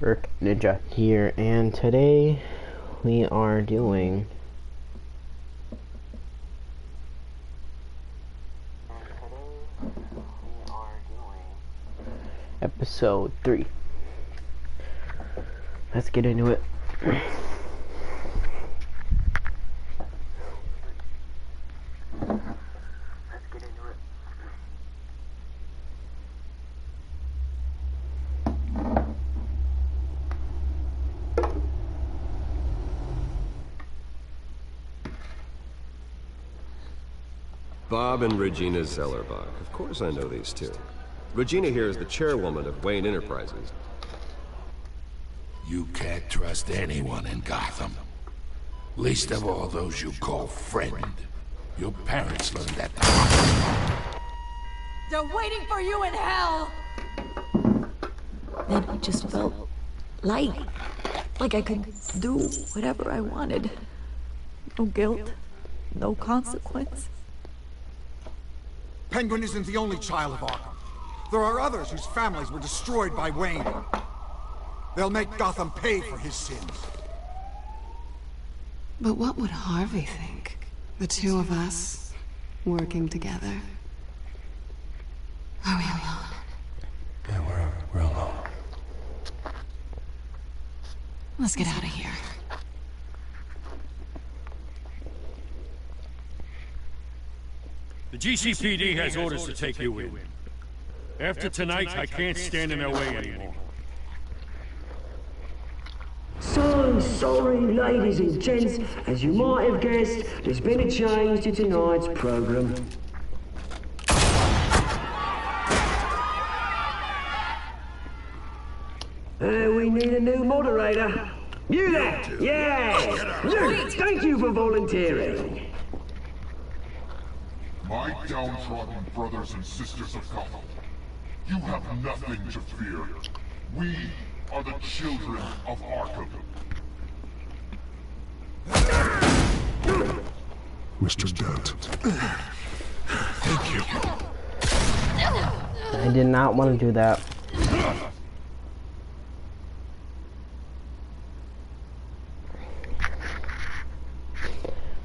Earth Ninja here, and today we are doing episode 3. Let's get into it. Bob and Regina Zellerbach. Of course I know these two. Regina here is the chairwoman of Wayne Enterprises. You can't trust anyone in Gotham. Least of all those you call friend. Your parents learned that the hard way. They're waiting for you in hell! Then it just felt light. Like I could do whatever I wanted. No guilt, no consequence. Penguin isn't the only child of Arkham. There are others whose families were destroyed by Wayne. They'll make Gotham pay for his sins. But what would Harvey think? The two of us, working together? Are we alone? Yeah, we're alone. Let's get out of here. The GCPD has orders to take you in. After tonight, I can't stand in their way anymore. So sorry, ladies and gents. As you might have guessed, there's been a change to tonight's program. We need a new moderator. You there? Yeah! Luke, thank you for volunteering. My downtrodden brothers and sisters of Gotham, you have nothing to fear. We are the children of Arkham. Mr. Dent. Thank you. I did not want to do that.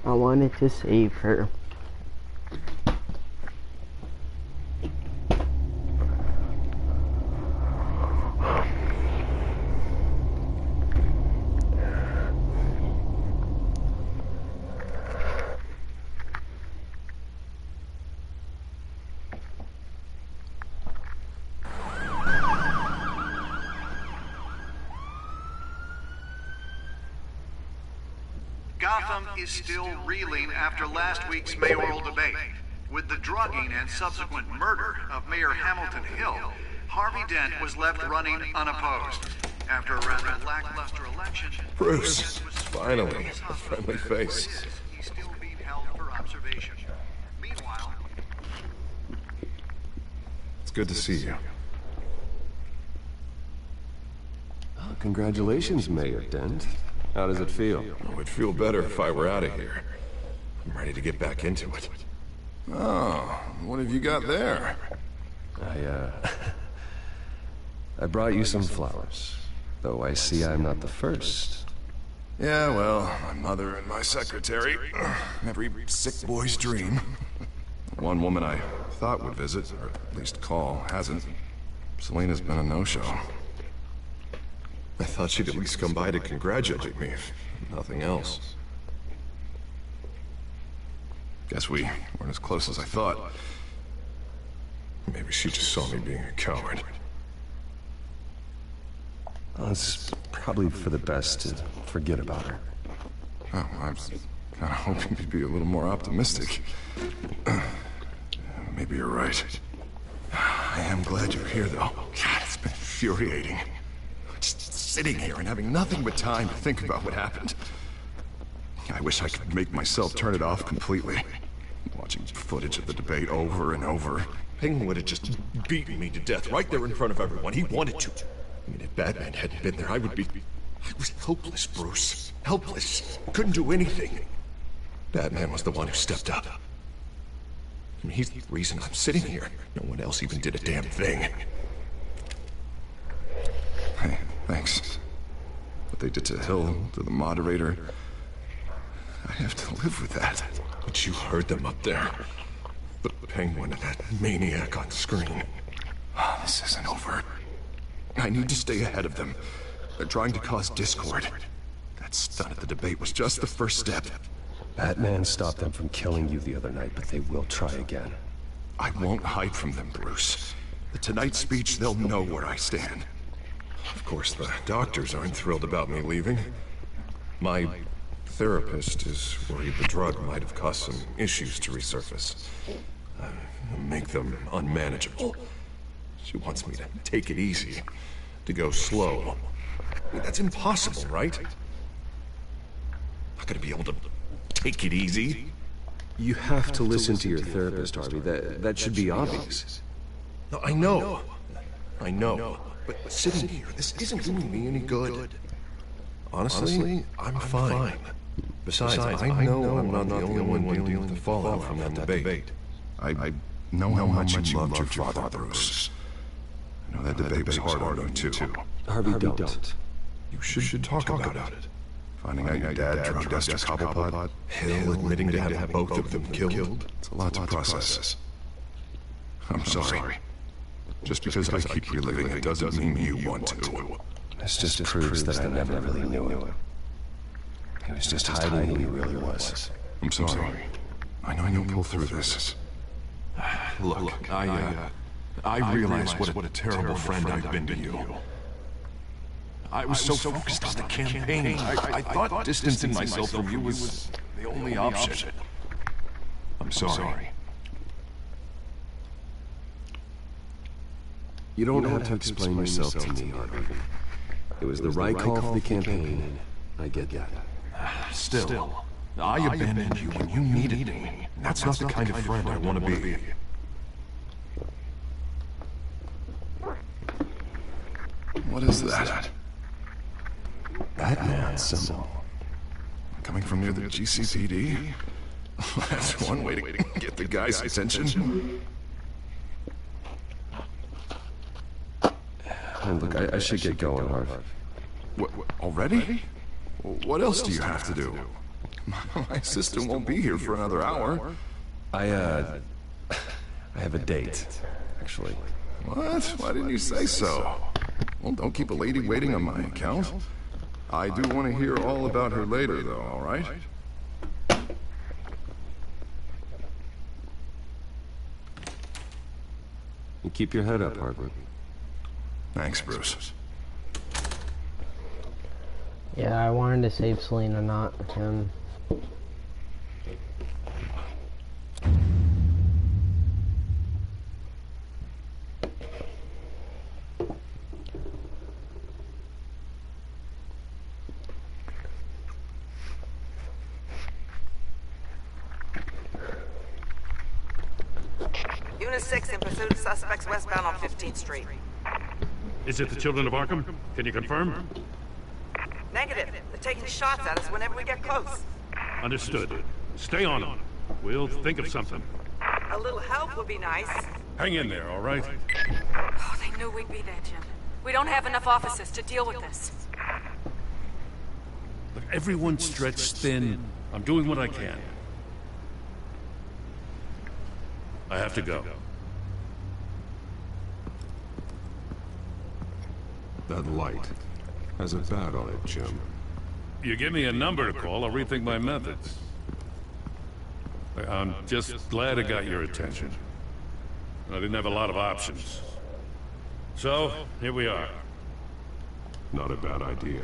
I wanted to save her. Gotham is still reeling after last week's mayoral debate. With the drugging and subsequent murder of Mayor Hamilton Hill, Harvey Dent was left running unopposed. After a rather lackluster election, Bruce, finally, a friendly face. He's still being held for observation. Meanwhile, It's good to see you. Oh, congratulations, Mayor Dent. How does it feel? Oh, it'd feel better if I were out of here. I'm ready to get back into it. Oh, what have you got there? I brought you some flowers. Though I see I'm not the first. Yeah, well, my mother and my secretary. Every sick boy's dream. One woman I thought would visit, or at least call, hasn't. Selena's been a no-show. I thought she'd at least come by to congratulate me, if nothing else. Guess we weren't as close as I thought. Maybe she just saw me being a coward. Well, it's probably for the best to forget about her. Oh, I was kind of hoping you'd be a little more optimistic. Maybe you're right. I am glad you're here, though. God, it's been infuriating. Just sitting here and having nothing but time to think about what happened. I wish I could make myself turn it off completely. Watching footage of the debate over and over. Penguin would have just beaten me to death right there in front of everyone. He wanted to. I mean, if Batman hadn't been there, I was helpless, Bruce. Helpless. Couldn't do anything. Batman was the one who stepped up. I mean, he's the reason I'm sitting here. No one else even did a damn thing. Thanks. What they did to Hill, to the moderator, I have to live with that. But you heard them up there. The Penguin and that maniac on screen. This isn't over. I need to stay ahead of them. They're trying to cause discord. That stunt at the debate was just the first step. Batman stopped them from killing you the other night, but they will try again. I won't hide from them, Bruce. The Tonight speech, they'll know where I stand. Of course, the doctors aren't thrilled about me leaving. My therapist is worried the drug might have caused some issues to resurface. Make them unmanageable. She wants me to take it easy, to go slow. I mean, that's impossible, right? Not gonna be able to take it easy. You have to listen to your therapist, Harvey. That should be obvious. No, I know. But sitting here, this isn't doing me any good. Honestly, I'm fine. Besides, I know I'm not the only one dealing with the fallout from that debate. I know how much you loved your father, Bruce. I know that debate was hard on you, too. Harvey, don't. You should talk about it. Finding out your dad drugged us to Cobblepot, Hill admitting to having both of them killed. It's a lot to process. I'm sorry. Just because I keep reliving it doesn't mean you want to. This just proves that I never really knew him. He was just hiding who he really was. I'm sorry. I know you'll pull through this. Look, I realize what a terrible friend I've been to you. I was so focused on the campaign, I thought distancing myself from you was the only option. I'm sorry. You don't have to explain yourself to me, Harvey. It was the right call for the campaign. I get that. Still, I abandoned you when you needed me. That's not the kind of friend I want to be. What is that? Batman symbol. Coming from near the GCPD? That's one way to get the guy's attention. Look, I should get going, Harv. What, already? What else do you have to do? My assistant won't be here for another hour. I have a date, actually. What? Why didn't you say so? Well, don't keep a lady waiting on my account. I do want to hear all about her later, though, all right? You keep your head up, Harvey. Thanks, Bruce. Yeah, I wanted to save Selena, not him. Unit 6 in pursuit of suspects westbound on 15th Street. Is it the Children of Arkham? Can you confirm? Negative. They're taking shots at us whenever we get close. Understood. Stay on them. We'll think of something. A little help would be nice. Hang in there, all right? Oh, they knew we'd be there, Jim. We don't have enough officers to deal with this. Look, everyone's stretched thin. I'm doing what I can. I have to go. That light has a bat on it, Jim. You give me a number to call, I'll rethink my methods. I'm just glad I got your attention. I didn't have a lot of options. So, here we are. Not a bad idea.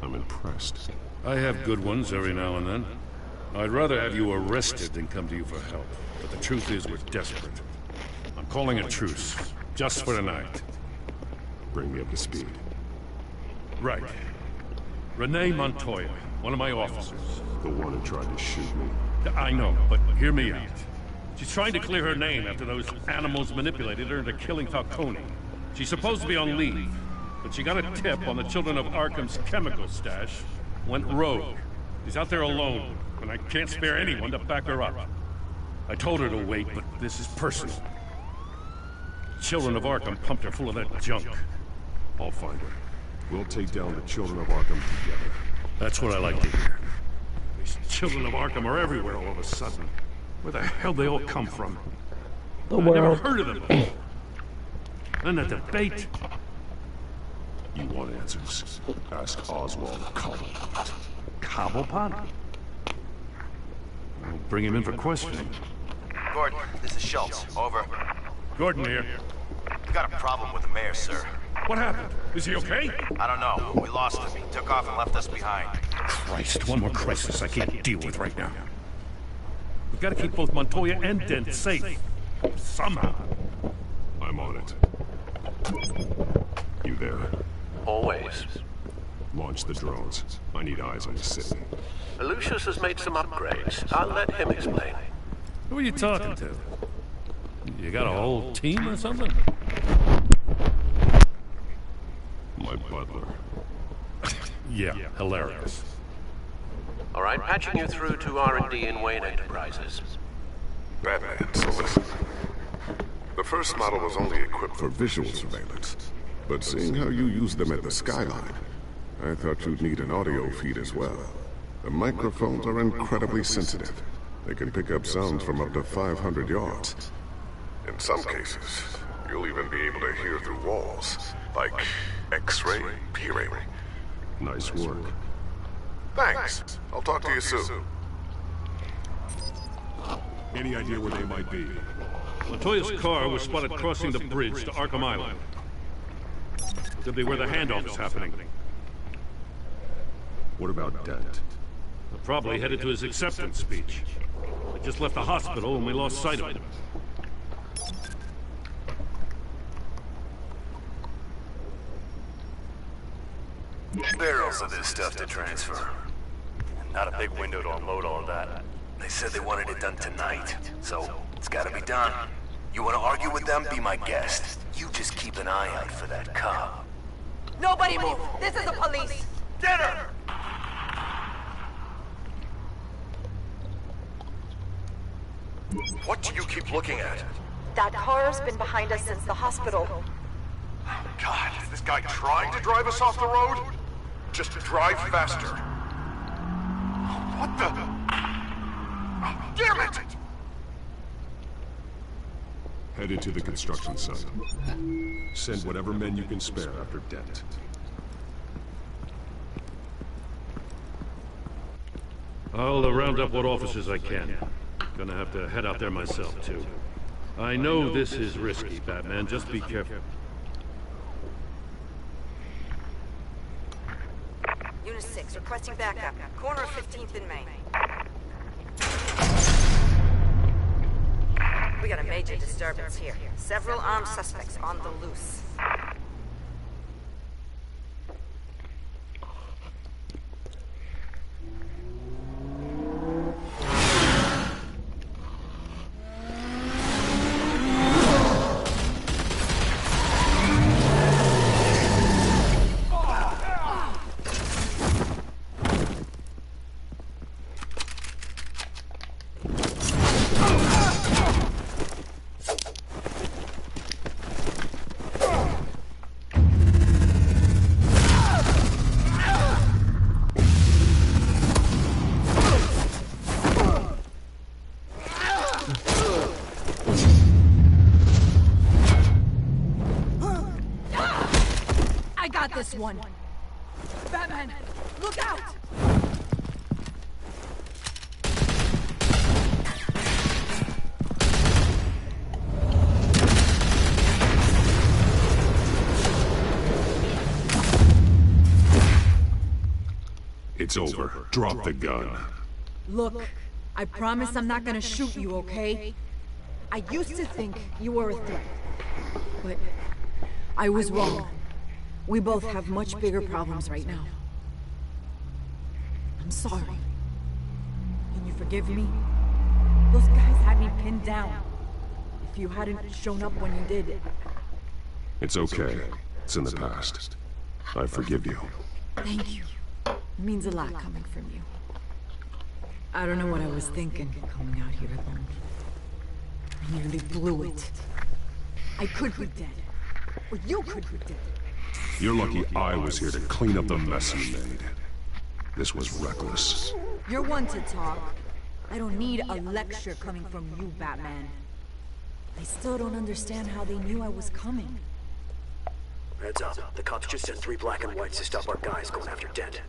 I'm impressed. I have good ones every now and then. I'd rather have you arrested than come to you for help. But the truth is, we're desperate. I'm calling a truce, just for tonight. Bring me up to speed. Right. Renee Montoya, one of my officers. The one who tried to shoot me. I know, but hear me out. She's trying to clear her name after those animals manipulated her into killing Falcone. She's supposed to be on leave, but she got a tip on the Children of Arkham's chemical stash, went rogue. She's out there alone, and I can't spare anyone to back her up. I told her to wait, but this is personal. Children of Arkham pumped her full of that junk. I'll find her. We'll take down the children of Arkham together. That's what I like to hear. These children of Arkham are everywhere all of a sudden. Where the hell they all come from? The I never world. heard of them before. And the debate. You want answers? Ask Oswald Cobblepot. Cobblepot? We'll bring him in for questioning. Gordon, this is Schultz. Over. Gordon here. We got a problem with the mayor, sir. What happened? Is he okay? I don't know. We lost him. He took off and left us behind. Christ, one more crisis I can't deal with right now. We've got to keep both Montoya and Dent safe. Somehow. I'm on it. You there? Always. Launch the drones. I need eyes on the city. Lucius has made some upgrades. I'll let him explain. Who are you talking to? You got a whole team or something? My butler. Yeah, hilarious. All right, patching you through to R&D in Wayne Enterprises. Batman, so listen. The first model was only equipped for visual surveillance, but seeing how you use them at the skyline, I thought you'd need an audio feed as well. The microphones are incredibly sensitive. They can pick up sounds from up to 500 yards. In some cases, you'll even be able to hear through walls, like X-ray peering. Nice work. Thanks. I'll talk to you soon. Any idea where they might be? Montoya's car was spotted crossing the bridge to Arkham Island. Could be where the handoff is happening. What about Dent? Probably headed to his acceptance speech. He just left the hospital and we lost sight of him. Barrels of this stuff to transfer. Not a big window to unload all of that. They said they wanted it done tonight, so it's gotta be done. You wanna argue with them? Be my guest. You just keep an eye out for that cop. Nobody move! This is the police! Get her! What do you keep looking at? That car's been behind us since the hospital. God, is this guy trying to drive us off the road? Just drive faster. What the? Damn it! Headed to the construction site. Send whatever men you can spare after Dent. I'll round up what officers I can. Gonna have to head out there myself, too. I know this is risky, Batman. Just be careful. Unit 6, requesting backup. Corner of 15th and Main. We got a major disturbance here. Several armed suspects on the loose. This one. Batman, look out! It's over. Drop the gun. Look, I promise I'm not gonna shoot you, okay? I used to think you were a threat, but I was wrong. We both have much bigger problems right now. I'm sorry. Can you forgive me? Those guys had me pinned down. If you hadn't shown up when you did... It's okay. It's in the past. I forgive you. Thank you. It means a lot coming from you. I don't know what I was thinking, coming out here alone. I nearly blew it. I could be dead. Or you could be dead. You're lucky I was here to clean up the mess you made. This was reckless. You're one to talk. I don't need a lecture coming from you, Batman. I still don't understand how they knew I was coming. Heads up. The cops just sent 3 black and whites to stop our guys going after Dent.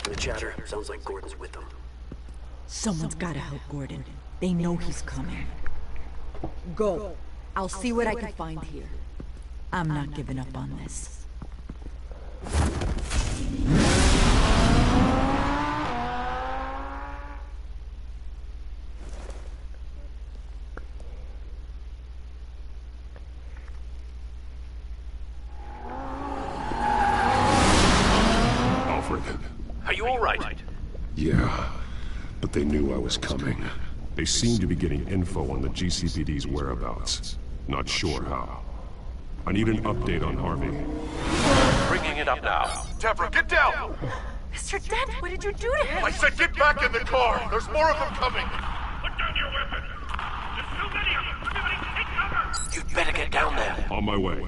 The chatter sounds like Gordon's with them. Someone's gotta help Gordon. They know he's coming. Go. I'll see what I can find here. I'm not giving up on this. Alfred. Are you all right? Yeah, but they knew I was coming. They seem to be getting info on the GCPD's whereabouts. Not sure how. I need an update on Harvey. Bringing it up now. Deborah, get down! Mr. Dent, what did you do to him? I said get back in the car! There's more of them coming! Put down your weapon! There's too many of them! Everybody take cover! You'd better get down there. On my way.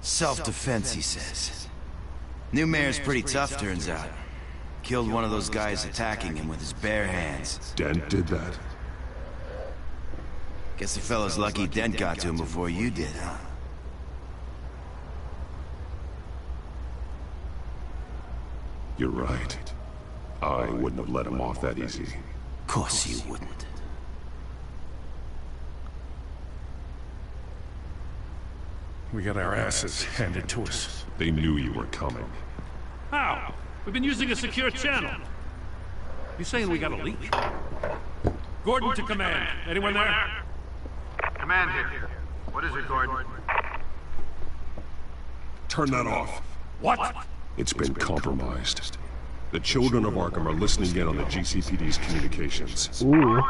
Self-defense, he says. New mayor's pretty tough, turns out. Killed one of those guys attacking him with his bare hands. Dent did that? Guess the fella's lucky Dent got to him before you did, huh? You're right. I wouldn't have let him off that easy. Of course you wouldn't. We got our asses handed to us. They knew you were coming. How? We've been using a secure channel. You saying we got a leak? Gordon to command. Anyone there? Command here. What is it, Gordon? Turn that off. What? It's been compromised. The children of Arkham are listening in on the GCPD's communications. Ooh.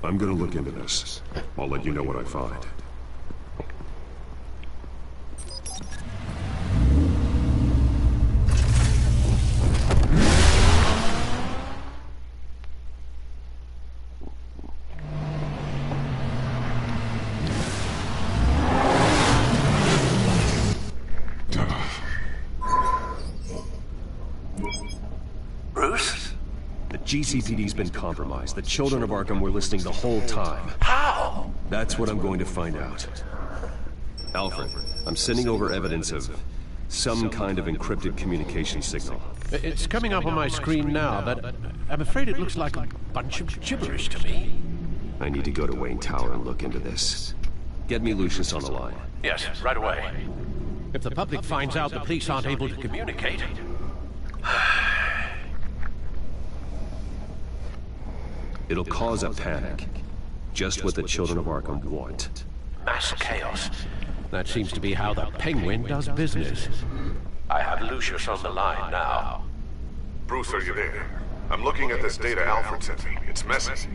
I'm gonna look into this. I'll let you know what I find. Bruce? The GCPD's been compromised. The children of Arkham were listening the whole time. How? That's what I'm going to find out. Alfred, I'm sending over evidence of some kind of encrypted communication signal. It's coming up on my screen now, but I'm afraid it looks like a bunch of gibberish to me. I need to go to Wayne Tower and look into this. Get me Lucius on the line. Yes, right away. If the public finds out the police aren't able to communicate... It'll cause a panic. Just what the children of Arkham want. Mass chaos. That seems to be how the Penguin does business. I have Lucius on the line now. Bruce, are you there? I'm looking at this data Alfred sent me. It's messy.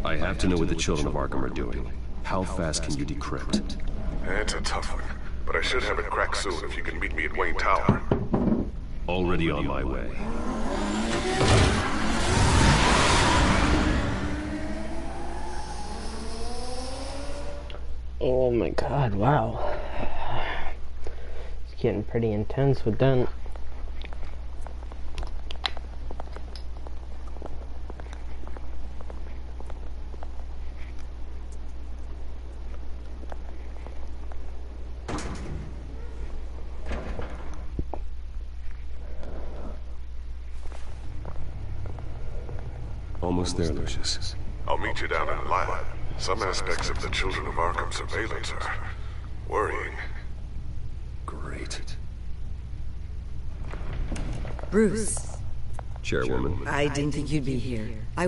I have to know what the children of Arkham are doing. How fast can you decrypt? It's a tough one, but I should have it cracked soon if you can meet me at Wayne Tower. Already on my way. Oh my god, wow. It's getting pretty intense with Dent. Almost there, Lucius. I'll meet you down in the lab. Some aspects of the Children of Arkham surveillance are worrying. Great. Bruce. Chairwoman. I didn't think you'd be here. I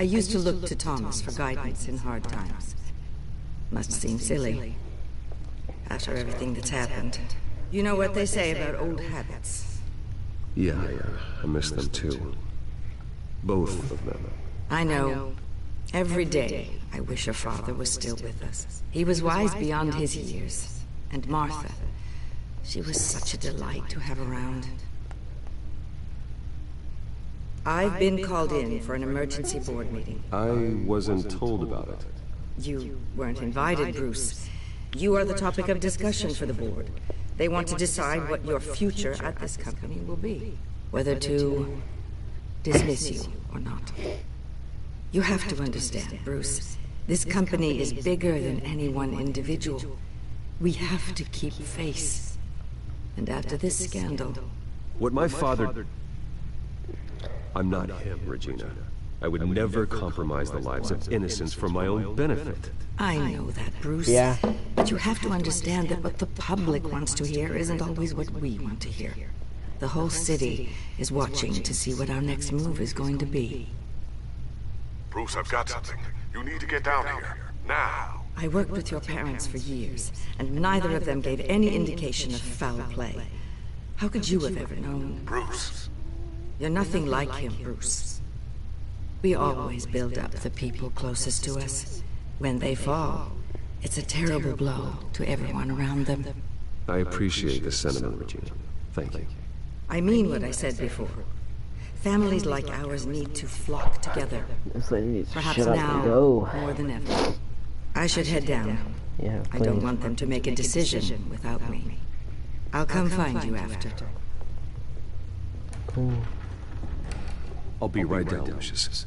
used to look to Thomas for guidance in hard times. Must seem silly. After everything that's happened. You know what they say about old habits. Yeah, I miss them too. Both of them. I know. Every day, I wish your father was still with us. He was wise beyond his years. And Martha, she was such a delight to have around. I've been called in for an emergency board meeting. I wasn't told about it. You weren't invited, Bruce. You are the topic of discussion for the board. They want to decide what your future at this company will be. Whether to dismiss you or not. You have to understand, Bruce. This company is bigger than any one individual. We have to keep face. And after this scandal... What my father... I'm not him, Regina. I would never compromise the lives of innocents for my own benefit. I know that, Bruce. Yeah. But you have to understand that what the public wants to hear isn't always what we want to hear. The whole city is watching to see what our next move is going to be. Bruce, I've got something. You need to get down here. Now. I worked with your parents for years, and neither of them gave any indication of foul play. How could you have ever known? Bruce. You're nothing like him, Bruce. We always build up the people closest to us. When they fall, it's a terrible blow to everyone around them. I appreciate the sentiment, Regina. Thank you. I mean what I said before. Families like ours need to flock together. This lady needs to Perhaps shut up now and go. more than ever. I should head down. Yeah, I don't want them to make a decision without me. I'll come find you after. Cool. I'll be right down, Lucius.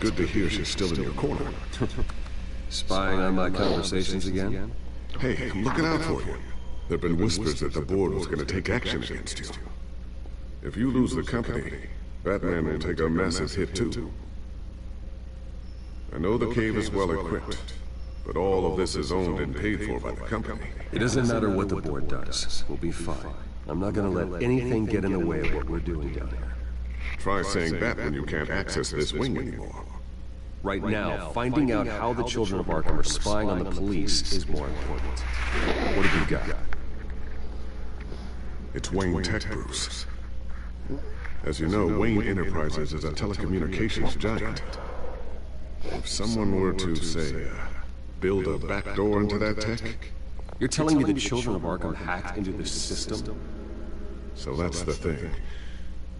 Good to hear she's still in your corner. Spying on my conversations again? Hey, I'm looking out for you. There've been whispers that the board was going to take action against you. If you lose the company, Batman will take a massive hit too. I know the cave is well equipped, but all of this is owned and paid for by the company. It doesn't matter what the board does. We'll be fine. I'm not gonna let anything get in the way of what we're doing down here. Try saying that when you can't access this wing anymore. Right now, finding out how the children of Arkham are spying on the police is more important. What have you got? It's Wayne Tech, Bruce. As you know, Wayne Enterprises is a telecommunications giant. If someone were to, say, build a backdoor into that tech... You're telling me the children of Arkham hacked into this system? So that's the thing.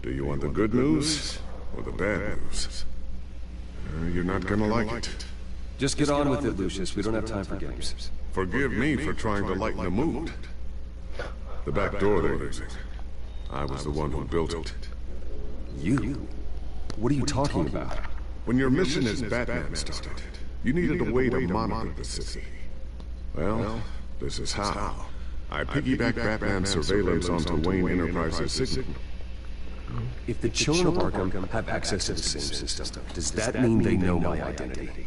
Do you want the good news or the bad news? You're not gonna like it. Just get on with it, Lucius. We don't have time for games. Forgive me for trying to lighten the mood. The back door they're using. I was the one who built it. You? What are you talking about? When your mission as Batman started, you needed a way to monitor the city. Well, this is how. I piggybacked Batman's surveillance onto Wayne Enterprises' signal. If the children of Arkham have access to the same system, does that mean they know my identity?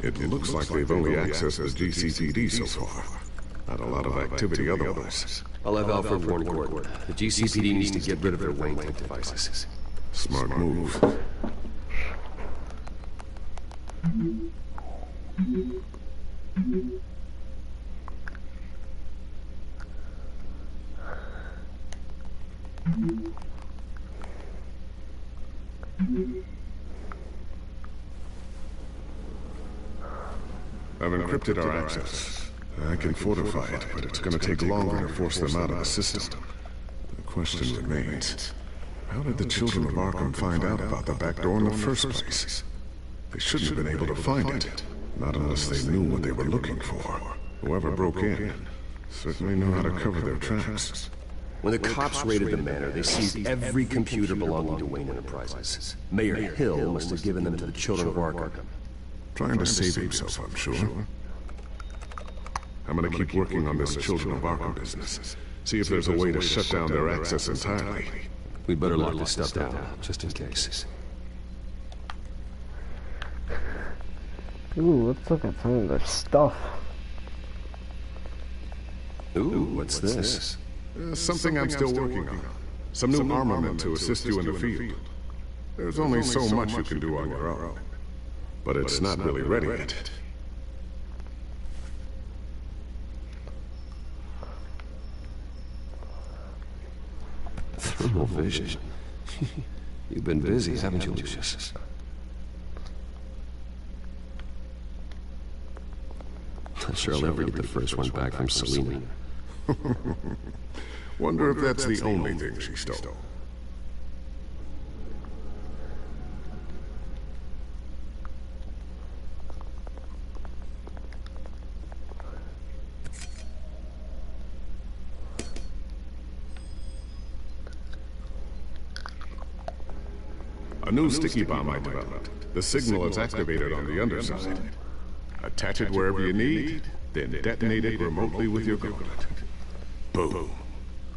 It looks like they've only accessed the GCPD so far. Not a lot of activity otherwise. I'll have Alfred warn Gordon. The GCPD needs to get rid of their Wayne tech devices. Smart move. I've encrypted our access. I can fortify it, but it's gonna take longer to force them out of the system. The question remains, how did the children of Arkham find out about the back door in the first place? They shouldn't have been able to find it, not unless they knew what they were looking for. Whoever broke in certainly knew how to cover their tracks. When the cops raided the manor, they seized every computer belonging to Wayne Enterprises. Mayor Hill must have given them to the children of Arkham. Trying to save himself, I'm sure. I'm gonna keep working on this Children of Arkham business. See if there's a way to shut down their access entirely. We'd better lock this stuff down, just in case. Ooh, let's look at some of their stuff. Ooh, what's this? Something I'm still working on. Some new armament to assist you in the field. There's only so much you can do on your own. But it's not really ready yet. Thermal vision. You've been busy, haven't you, Lucius? Not sure I'll ever get the first one back from Selena. Wonder if that's the only thing she stole. A new sticky bomb I developed. The signal is activated on the underside. Attach it wherever you need, then detonate it remotely with your gauntlet. Boom.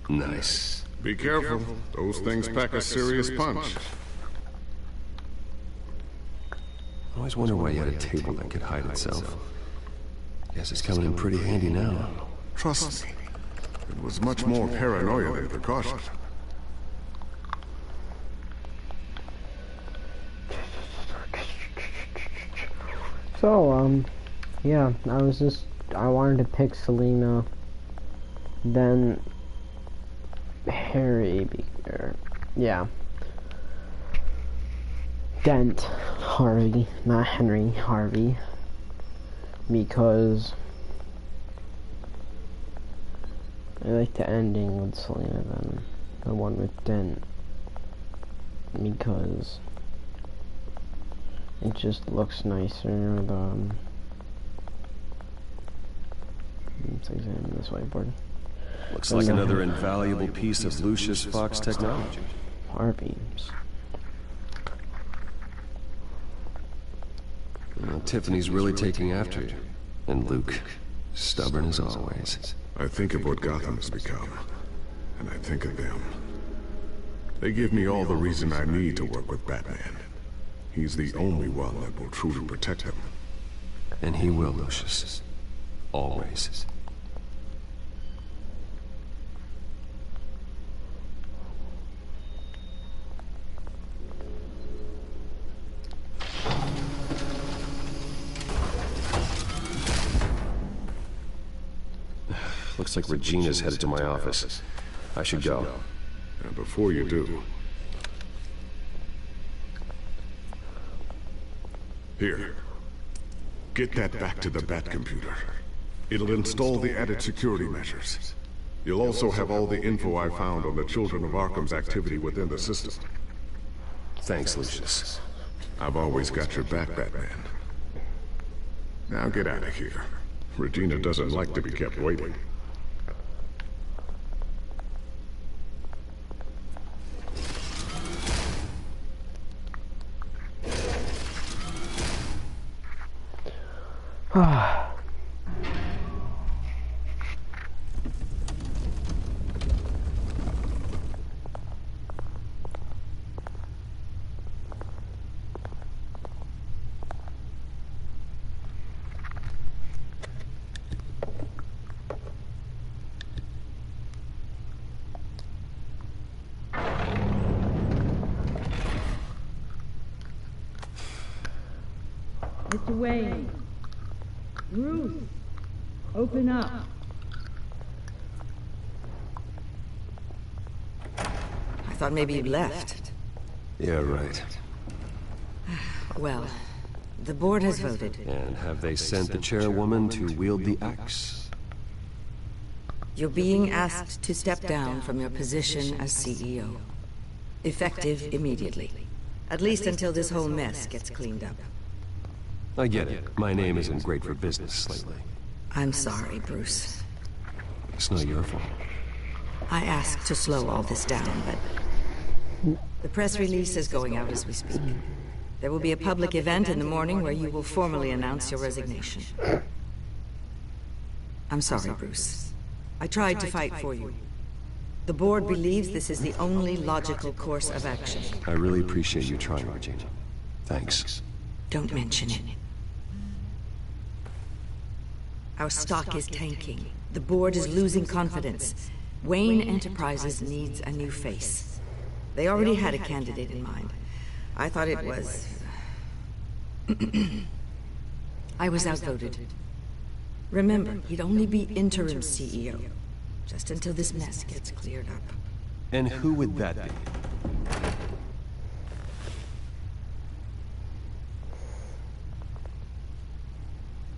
Nice. Be careful. Those things pack a serious punch. I always wonder why you had a table that could hide itself. Guess it's coming in pretty handy now. Trust me. It was much more paranoia than precaution. So, yeah, I wanted to pick Selena, then Harry, yeah. Dent Harvey, not Henry, Harvey, because I like the ending with Selena than the one with Dent, because it just looks nicer. Let's examine this whiteboard. Looks like another invaluable piece of Lucius Fox technology. R-beams. Well, Tiffany's really taking after you. And Luke, stubborn as always. I think of what Gotham has become, and I think of them. They give me all the reason I need to work with Batman. He's the only one that will truly protect him. And he will, Lucius. Always. Looks like Regina's headed to my office. I should go. And before you do... Here. Get that back to the Bat-computer. It'll install the added security measures. You'll also have all the info I found on the Children of Arkham's activity within the system. Thanks, Lucius. I've always got your back, Batman. Now get out of here. Regina doesn't like to be kept waiting. Mr. Wayne. Bruce, open up. I thought maybe you'd left. Yeah, right. Well, the board has voted. And have they sent the chairwoman to wield the axe? You're being asked to step down from your position as CEO. Effective immediately. At least until this whole mess gets cleaned up. I get it. My name isn't great for business lately. I'm sorry, Bruce. It's not your fault. I asked to slow all this down, but the press release is going out as we speak. There will be a public event in the morning where you will formally announce your resignation. I'm sorry, Bruce. I tried to fight for you. The board believes this is the only logical course of action. I really appreciate you trying, Regina. Thanks. Don't mention it. Our stock is tanking. The board is losing confidence. Wayne Enterprises needs a new face. They already had a candidate in mind. I thought it was... I was outvoted. Remember, he'd only be interim CEO. Just until this mess gets cleared up. And who would that be?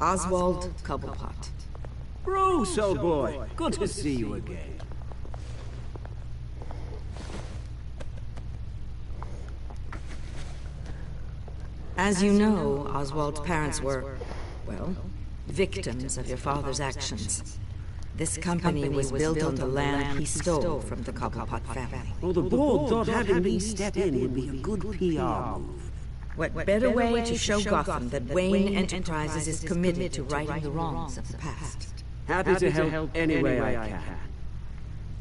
Oswald Cobblepot. Bruce, old boy. Good to see you again. As you know, Oswald's parents were, well, victims of your father's actions. This company was built on the land he stole from the Cobblepot family. Well, the board thought having me step in would be a good PR move. What better way to show Gotham that Wayne Enterprises is committed to righting the wrongs of the past? Happy to help any way I can.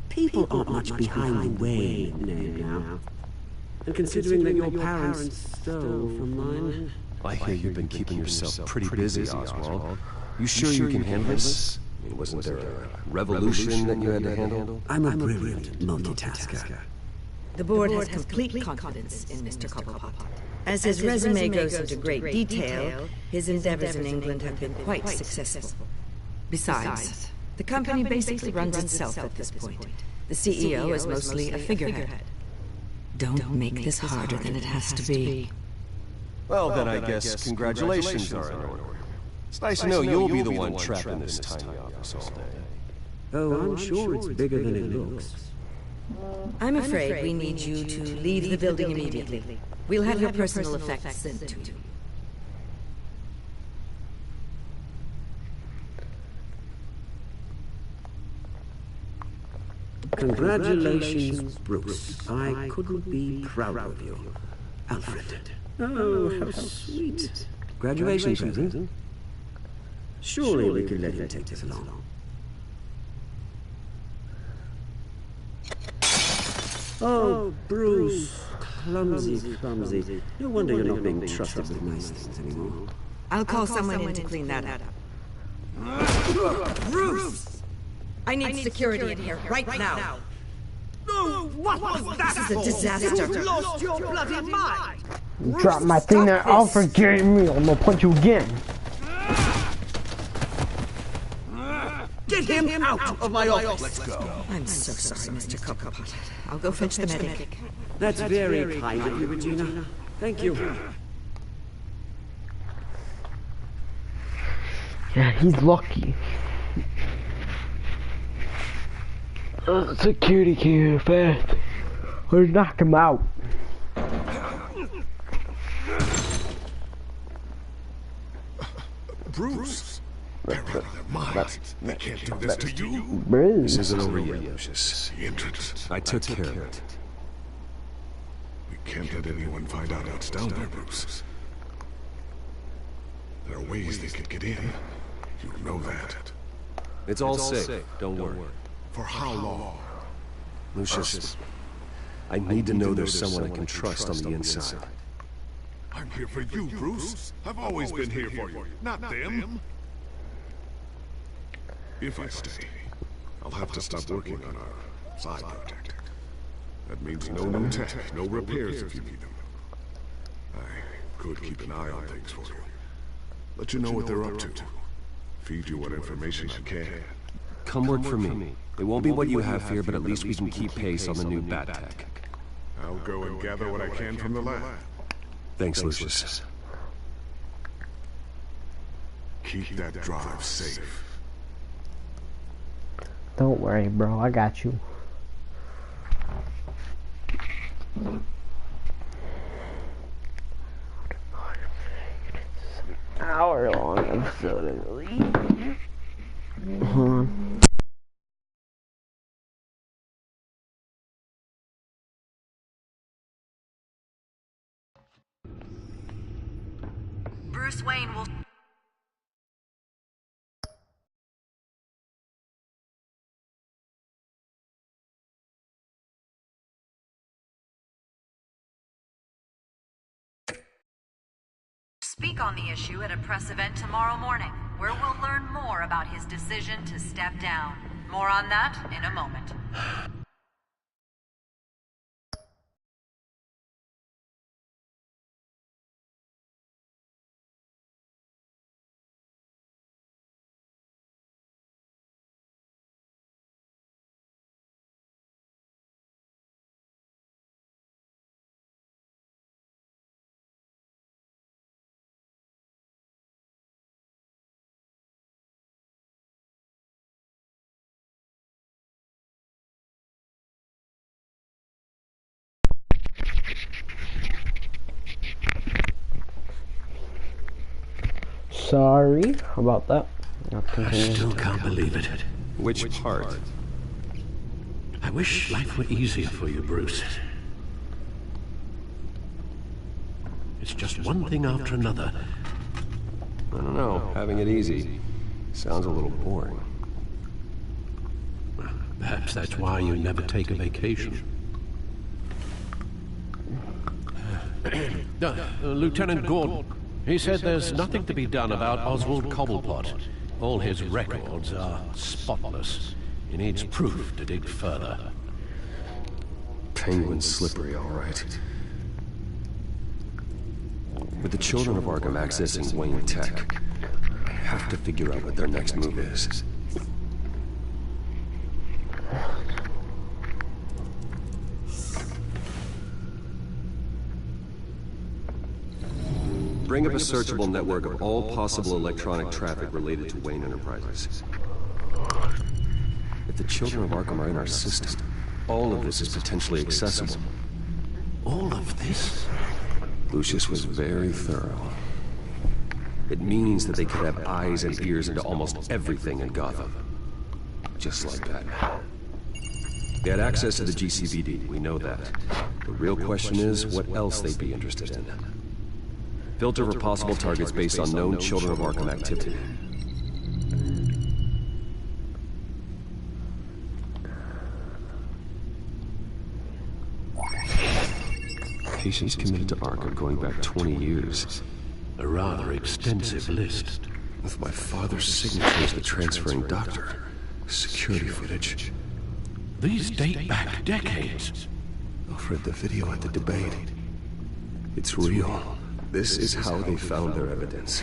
People aren't much behind the Wayne name now. And considering that your parents stole from mine... I hear you've been keeping yourself pretty busy, Oswald. You sure you can handle this? Wasn't there a revolution that you had to handle? I'm a brilliant multitasker. The board has complete confidence in Mr. Cobblepot. As his resume goes into great detail, his endeavors in England have been quite successful. Besides, the company basically runs itself at this point. The CEO is mostly a figurehead. Don't make this harder than it has to be. Well, then I guess congratulations are in order. It's nice to know you'll be the one trapped in this tiny office all day. Oh, I'm sure it's bigger than it looks. I'm afraid we need you to leave the building immediately. We'll have your personal effects sent to you. Congratulations, Bruce. I couldn't be prouder of you. Alfred. Oh, how sweet. Graduation present? Surely we could let him take this along. Oh, Bruce. Clumsy, clumsy. No wonder you're not being trusted with nice things anymore. I'll call someone in to clean that up. Bruce! I need security in here, right now. No, what was that? This is a disaster. You lost your bloody mind. Drop my thing there, I'll forget me. I'm gonna punch you again. Get him out of my office. Let's go. I'm so sorry, Mr. Cobblepot. I'll go fetch the medic. That's very kind of you, Regina. Thank you. Yeah, he's lucky. Security came fast. Let's knock him out. Bruce! They're out of their minds. They can't do this to you. This isn't over yet, Lucius. The entrance. I took care of it. We can't let anyone find out what's down there, Bruce. There are ways they could get in. You know that. It's all safe. Don't worry. For how long? Lucius, I need to know there's someone I can trust on the inside. I'm here for you, Bruce. I've always been here for you, not them. If I stay, I'll have to stop working on our side project. That means no new tech, no repairs if you need them. I could keep an eye on things for you. Let you know what they're up to. Feed you what information I can. Come work for me. It won't be what you have here, but at least we can keep pace on the new bat tech. I'll go and gather what I can from the lab. Thanks, Lucius. Keep that drive safe. Don't worry, bro. I got you. Hour-long episode, I believe. Hold on. Bruce Wayne will... speak on the issue at a press event tomorrow morning, where we'll learn more about his decision to step down. More on that in a moment. Sorry about that. I still can't believe it. Which part? I wish life were easier for you, Bruce. It's just one thing after another. I don't know. Having it easy sounds a little boring. Perhaps that's why you never take a vacation. Lieutenant Gordon, he said there's nothing to be done about Oswald Cobblepot. All his records are spotless. He needs proof to dig further. Penguin's slippery, all right. With the children of Arkham accessing Wayne Tech, I have to figure out what their next move is. Bring up a searchable network of all possible electronic traffic related to Wayne Enterprises. If the children of Arkham are in our system, all of this is potentially accessible. All of this? Lucius was very thorough. It means that they could have eyes and ears into almost everything in Gotham. Just like Batman. They had access to the GCPD, we know that. The real question is what else they'd be interested in. Filter for possible targets based on known Children of Arkham activity. Patients committed to Arkham going back 20 years. A rather extensive list. With my father's signature as the transferring doctor. Security footage. These date back decades. Alfred, the video at the debate. It's real. This is how they found their evidence.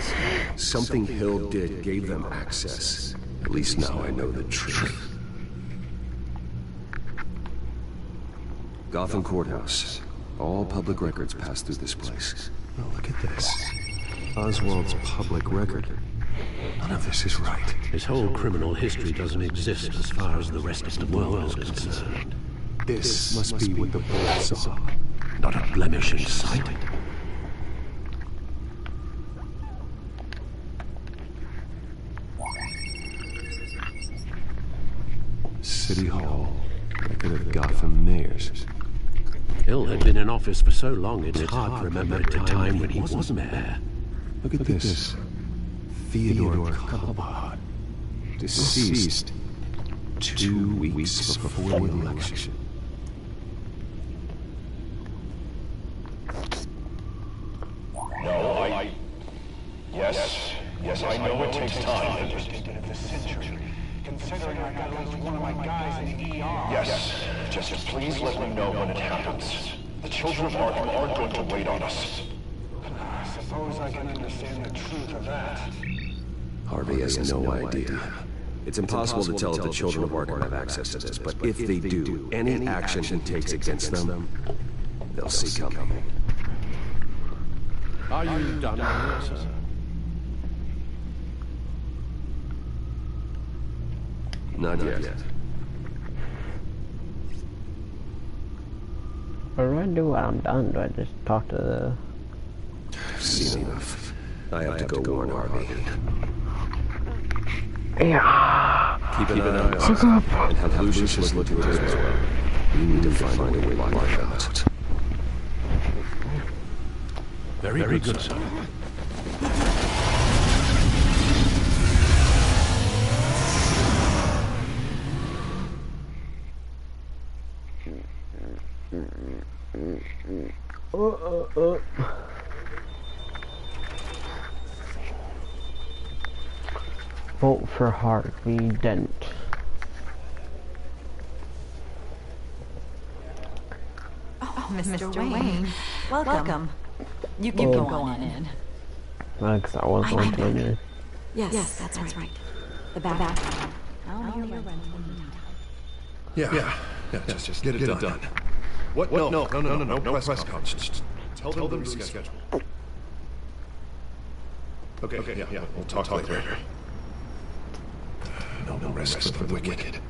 Something Hill did gave them access. At least now I know the truth. Gotham Courthouse. All public records pass through this place. Oh, look at this. Oswald's public record. None of this is right. His whole criminal history doesn't exist as far as the rest of the world is concerned. This must be what the board saw. Not a blemish in sight. City Hall. Record of Gotham mayors. Hill had been in office for so long, it's hard to remember a time when he wasn't mayor. Look at this. Theodore Cobblepot. Deceased 2 weeks before the election. No, Yes, I know it takes time. Considering I gotta lose one of my guys in the ER. Yes, just please let me know when it happens. The children of Arkham aren't going to wait on us. I suppose I can understand the truth of that. Harvey has no idea. It's impossible to tell if the children of Arkham have access to this, but if they do, any action he takes against them they'll see coming. Are you done here, sir? Not yet. What do I do when I'm done? Do I just talk to the... I've seen enough. I have to go warn Harvey. Yeah. Keep an eye on Suck him, up. and have Lucius look into it as well. We need to find a way to lock him out. Very good, sir. Vote for Harvey Dent. Oh, Mr. Wayne. Welcome. You can go on in. Because I was on Twitter. Yes, that's right. The back. Yeah, just get it done. What? No, press conference. Just tell them to reschedule. Okay, yeah, we'll talk later. No rest for the wicked.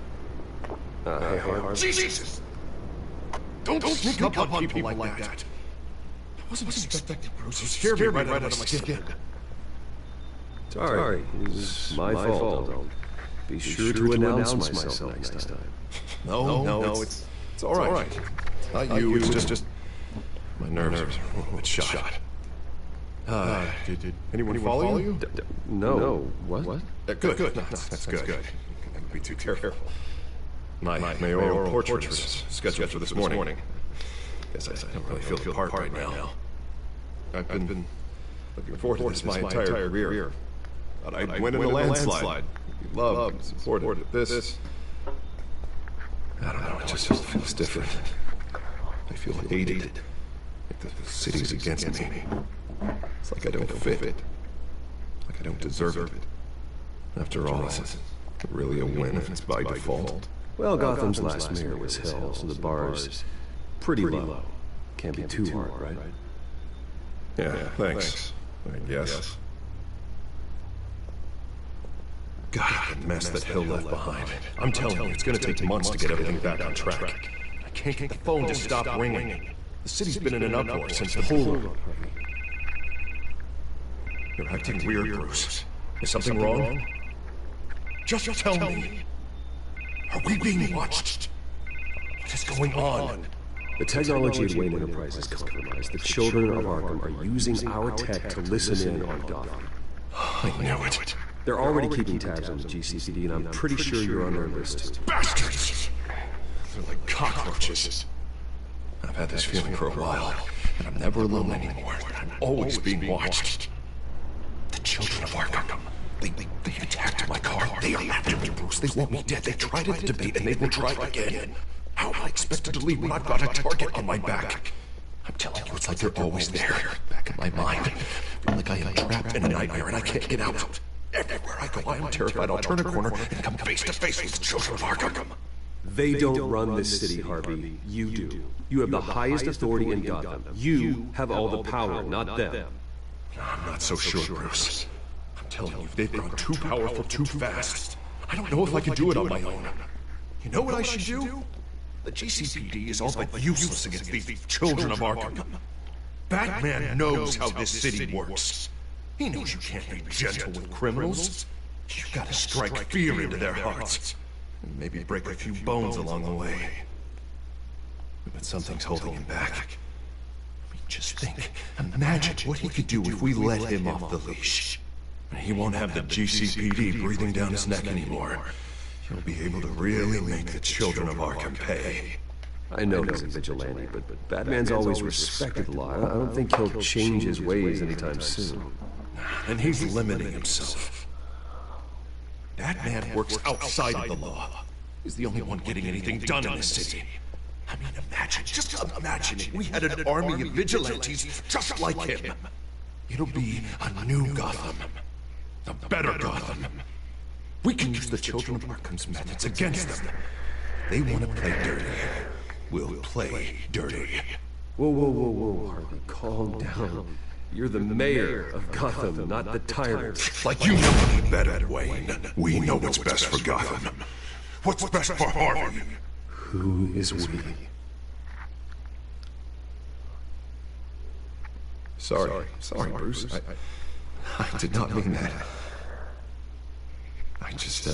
Hey, Harvey. Jesus! Don't sneak up on people like that. I wasn't expecting Bruce. You scared me right out of my skin. Sorry, it was my fault. I'll be sure to announce myself next time. No, it's all right. Not you, it's just my nerves are a little bit shot. Did anyone follow you? No. What? Good. No, that's good. Don't be too careful. My mayoral portrait is scheduled for this morning. Guess I don't really feel the part right now. I've been looking forward to this my entire career. Thought I'd win in a landslide. Be loved and supported. This... I don't know, it just feels different. I feel hated. Like the city's against me. It's like I don't fit. Like I don't deserve it. After all, is it really a win if it's by default? Well, Gotham's last mayor was Hill, so the bar is pretty low. Can't be too hard, right? Yeah, thanks. I guess. God, the mess that Hill left behind. I'm telling you, it's gonna take months to get everything back on track. I can't get the phone to stop ringing. The city's been in an uproar since the whole... You're acting weird, Bruce. Is something wrong? Just tell me. Are we being watched? What is going on? The technology at Wayne Enterprise is compromised. The children of Arkham are using our tech to listen in on Gotham. I knew it. They're already keeping tabs on the GCPD, and I'm pretty sure you're on their list too. Bastards! They're like cockroaches. I've had this feeling for a while, and I'm never alone anymore. I'm always being watched. The children of Arkham. They attacked my car. They are after me, Bruce. They want me dead. They tried at the debate, and they will try again. How am I expected to leave when I've got a target on my back? I'm telling you, it's like they're always there, back in my mind. I feel like I am trapped in a nightmare, and I can't get out. Everywhere I go, I am terrified I'll turn a corner and come face to face with the children of Arkham. They don't run this city, Harvey. You do. You have the highest authority in Gotham. You have all the power, not them. I'm not so sure, Bruce. I'm telling you, they've gone too powerful too fast. I don't know if I can do it on my own. You know what I should do? The GCPD is all but useless against these children of Arkham. Batman knows how this city works. He knows you can't be gentle with criminals. You gotta strike fear into their hearts. And maybe break a few bones along the way. But something's holding him back. I mean, just think. Imagine what he could do if we let him off the leash. He won't have the GCPD breathing down his neck anymore. He'll be able to really make the children of Arkham pay. I know he's a vigilante, but Batman's always respected the law. I don't think he'll change his ways anytime soon. And he's limiting himself. Batman works outside of the law. He's the only one getting anything done in this city. I mean, imagine, just imagine if we had an army of vigilantes just like him. It'll be a new Gotham. A better Gotham. We can use the children of Arkham's methods against them. They want to play dirty. We'll play dirty. Whoa, whoa, whoa, whoa, Harvey, calm down. You're the mayor of Gotham, not the tyrant. Like you know better, Wayne. We know what's best for Gotham. What's best for Harvey? Who is we? Sorry, Bruce. I did not mean that. I just,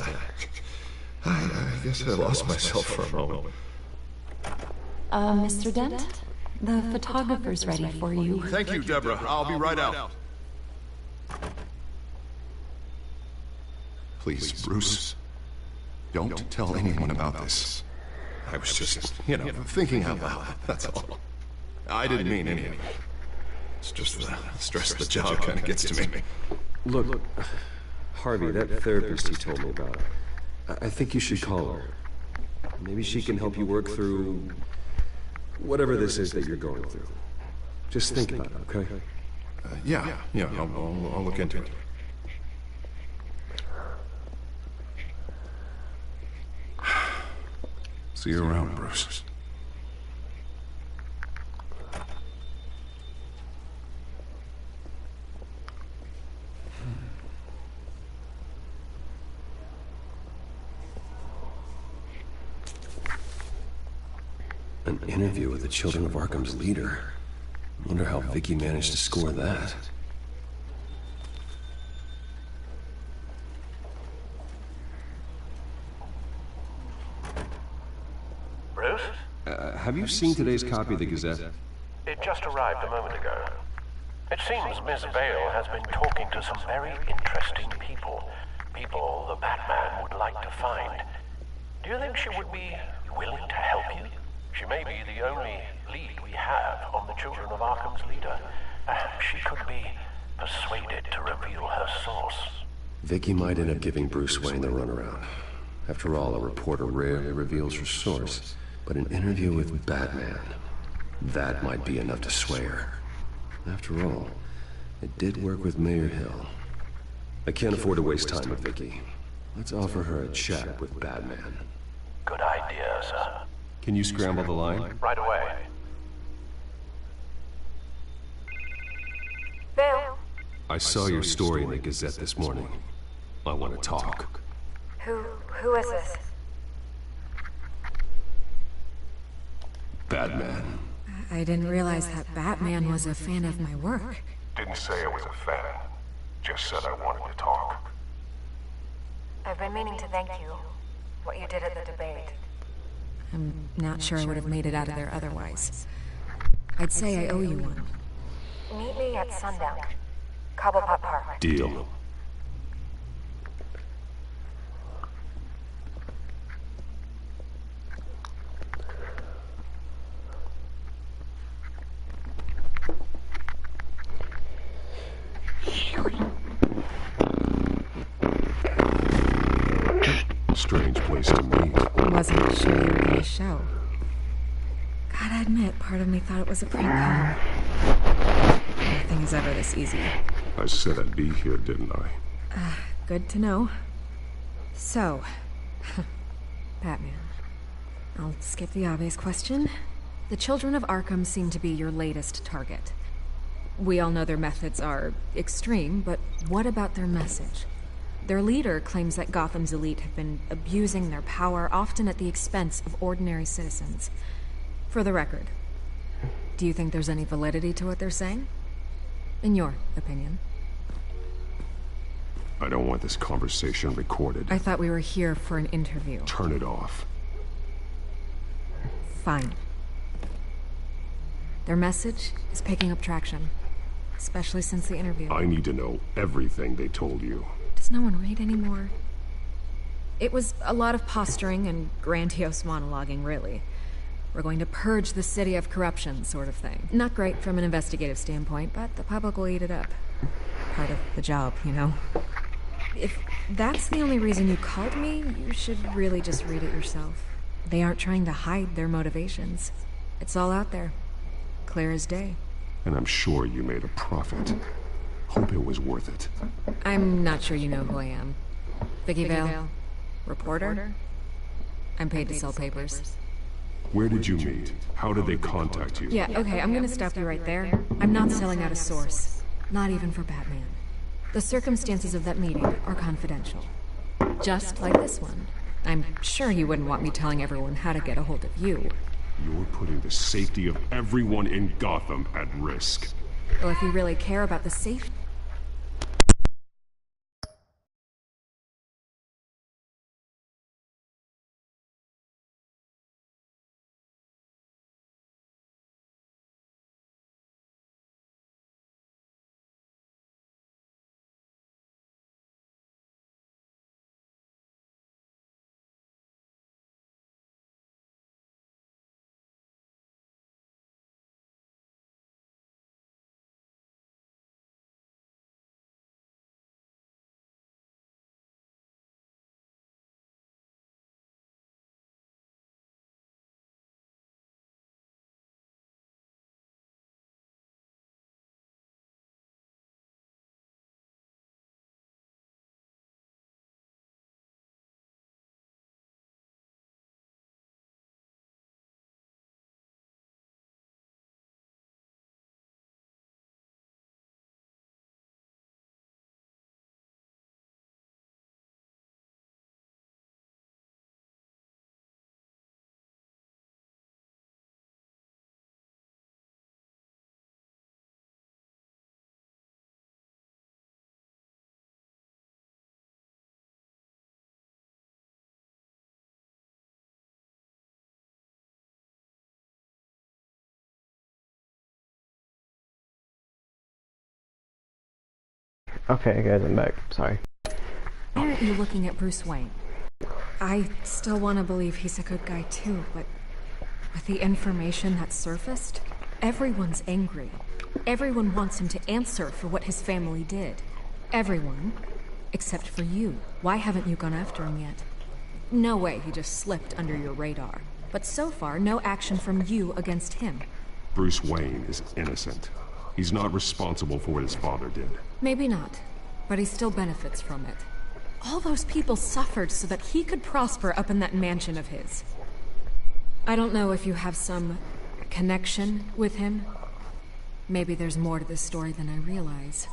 I guess I lost myself for a moment. Mr. Dent? The photographer's ready for you. Thank you, Deborah. I'll be right out. Please, Bruce, don't tell anyone about this. I was just, thinking out loud, that's all. I didn't mean anything. It's just the stress of the job kind of gets to me. Look, Harvey, that therapist you told me about, I think you should call her. Maybe she can help you work through whatever this is that you're going through. Just think about it, okay? Yeah, I'll look into it. See you around, Bruce. An interview with the Children of Arkham's leader. Wonder how Vicky managed to score that. Bruce? Have you seen today's copy of the Gazette? It just arrived a moment ago. It seems Miss Vale has been talking to some very interesting people. People the Batman would like to find. Do you think she would be willing to help you? She may be the only lead we have on the Children of Arkham's leader. She could be persuaded to reveal her source. Vicky might end up giving Bruce Wayne the runaround. After all, a reporter rarely reveals her source. But an interview with Batman, that might be enough to sway her. After all, it did work with Mayor Hill. I can't afford to waste time with Vicky. Let's offer her a chat with Batman. Good idea, sir. Can you scramble the line? Right away. Vale? I saw your story in the Gazette this morning. I want to talk. Who is this? Batman. I didn't realize that Batman was a fan of my work. Didn't say I was a fan. Just said I wanted to talk. I've been meaning to thank you. What you did at the debate. I'm not sure I would have made it out of there otherwise. I'd say I owe you one. Meet me at sundown. Cobblepot Park. Deal. Strange place to meet. Wasn't sure you were gonna show. Gotta admit, part of me thought it was a prank call. Nothing is ever this easy. I said I'd be here, didn't I? Good to know. So, Batman. I'll skip the obvious question. The Children of Arkham seem to be your latest target. We all know their methods are extreme, but what about their message? Their leader claims that Gotham's elite have been abusing their power, often at the expense of ordinary citizens. For the record, do you think there's any validity to what they're saying? In your opinion? I don't want this conversation recorded. I thought we were here for an interview. Turn it off. Fine. Their message is picking up traction, especially since the interview. I need to know everything they told you. Does no one read anymore? It was a lot of posturing and grandiose monologuing, really. We're going to purge the city of corruption, sort of thing. Not great from an investigative standpoint, but the public will eat it up. Part of the job, you know? If that's the only reason you called me, you should really just read it yourself. They aren't trying to hide their motivations. It's all out there. Clear as day. And I'm sure you made a profit. Hope it was worth it. I'm not sure you know who I am. Vicky Vale. Reporter? I'm paid to sell papers. Where did you meet? How did they contact you? Yeah, okay, I'm gonna stop you right there. I'm not selling out a source. Not even for Batman. The circumstances of that meeting are confidential. Just like this one. I'm sure you wouldn't want me telling everyone how to get a hold of you. You're putting the safety of everyone in Gotham at risk. Well, if you really care about the safety... Okay, guys, I'm back. Sorry. Why aren't you looking at Bruce Wayne? I still want to believe he's a good guy too, but with the information that surfaced, everyone's angry. Everyone wants him to answer for what his family did. Everyone, except for you. Why haven't you gone after him yet? No way he just slipped under your radar. But so far, no action from you against him. Bruce Wayne is innocent. He's not responsible for what his father did. Maybe not, but he still benefits from it. All those people suffered so that he could prosper up in that mansion of his. I don't know if you have some connection with him. Maybe there's more to this story than I realize.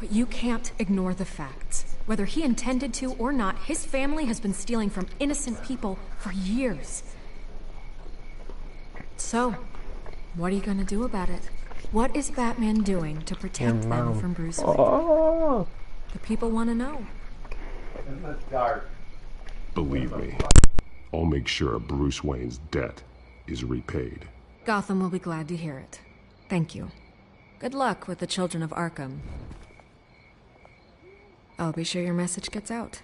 But you can't ignore the facts. Whether he intended to or not, his family has been stealing from innocent people for years. So, what are you gonna do about it? What is Batman doing to protect them from Bruce Wayne? Oh. The people want to know. Believe me, I'll make sure Bruce Wayne's debt is repaid. Gotham will be glad to hear it. Thank you. Good luck with the children of Arkham. I'll be sure your message gets out.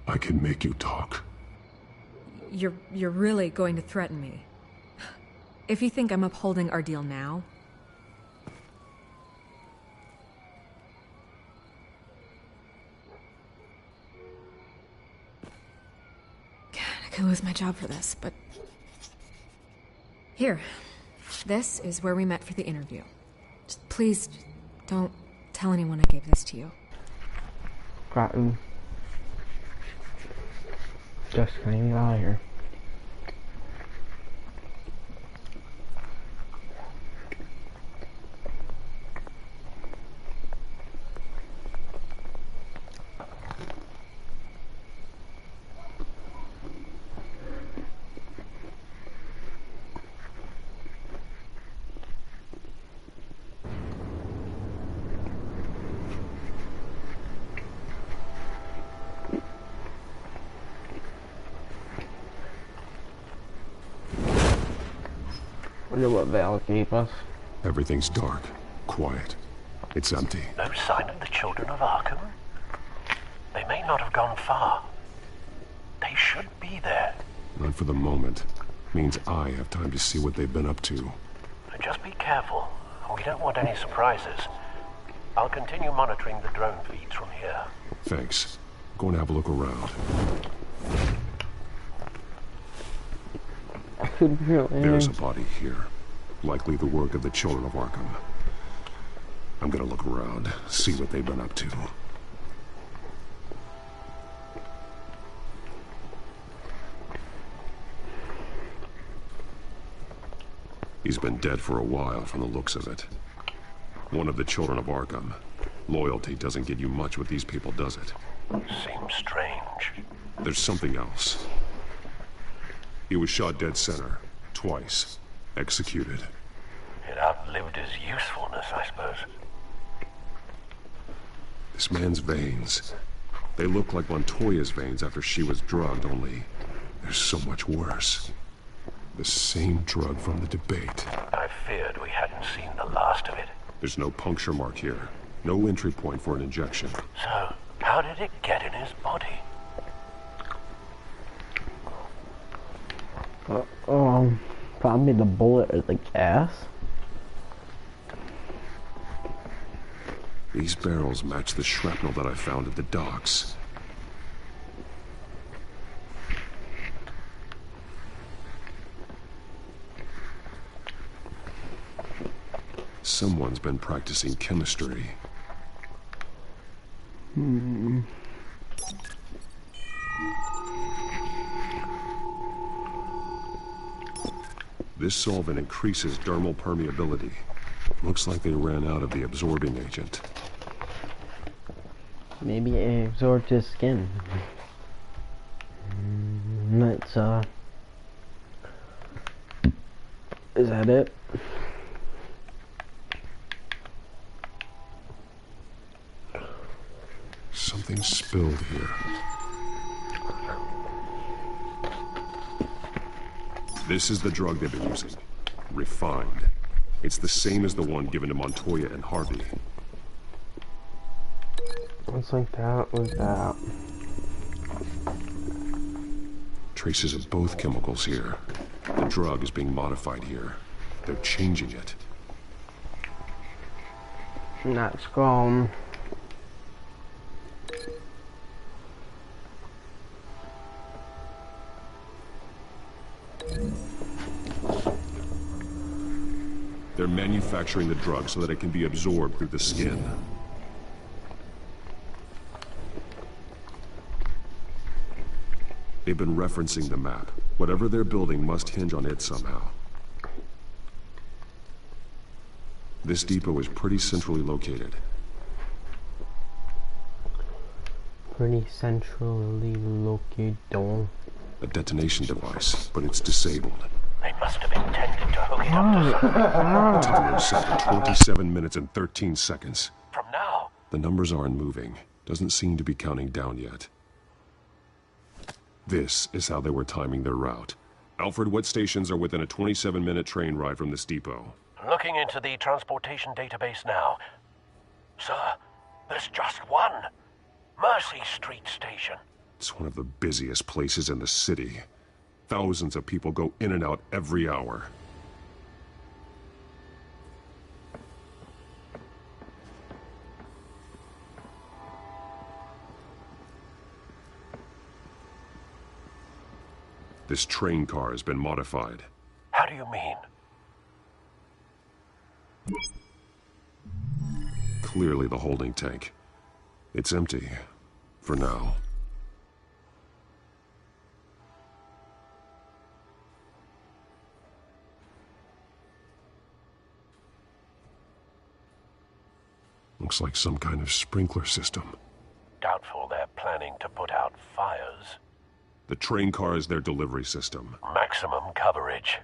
I can make you talk. You're really going to threaten me? If you think I'm upholding our deal now... I could lose my job for this, but... Here. This is where we met for the interview. Just please, don't tell anyone I gave this to you. Gotten. Just getting it out of here. Wonder what Val gave us. Everything's dark, quiet. It's empty. No sign of the children of Arkham? They may not have gone far. They should be there. Not for the moment. Means I have time to see what they've been up to. Just be careful. We don't want any surprises. I'll continue monitoring the drone feeds from here. Thanks. Go and have a look around. There's a body here. Likely the work of the children of Arkham. I'm gonna look around, see what they've been up to. He's been dead for a while from the looks of it. One of the children of Arkham. Loyalty doesn't get you much with these people, does it? Seems strange. There's something else. He was shot dead center, twice, executed. It outlived his usefulness, I suppose. This man's veins, they look like Montoya's veins after she was drugged, only they're so much worse. The same drug from the debate. I feared we hadn't seen the last of it. There's no puncture mark here. No entry point for an injection. So, how did it get in his body? Probably the bullet or the gas. These barrels match the shrapnel that I found at the docks. Someone's been practicing chemistry. This solvent increases dermal permeability. Looks like they ran out of the absorbing agent. Maybe it absorbed his skin. Let's, is that it? Something spilled here. This is the drug they've been using. Refined. It's the same as the one given to Montoya and Harvey. Looks like that was that. Traces of both chemicals here. The drug is being modified here. They're changing it. That's gone. They're manufacturing the drug so that it can be absorbed through the skin. They've been referencing the map. Whatever they're building must hinge on it somehow. This depot is pretty centrally located. Pretty centrally located. A detonation device, but it's disabled. They must have intended to hook it up to something. Timer set for 27 minutes and 13 seconds. From now? The numbers aren't moving. Doesn't seem to be counting down yet. This is how they were timing their route. Alfred, what stations are within a 27-minute train ride from this depot? Looking into the transportation database now. Sir, there's just one. Mercy Street Station. It's one of the busiest places in the city. Thousands of people go in and out every hour. This train car has been modified. How do you mean? Clearly the holding tank. It's empty. For now. Looks like some kind of sprinkler system. Doubtful they're planning to put out fires. The train car is their delivery system. Maximum coverage.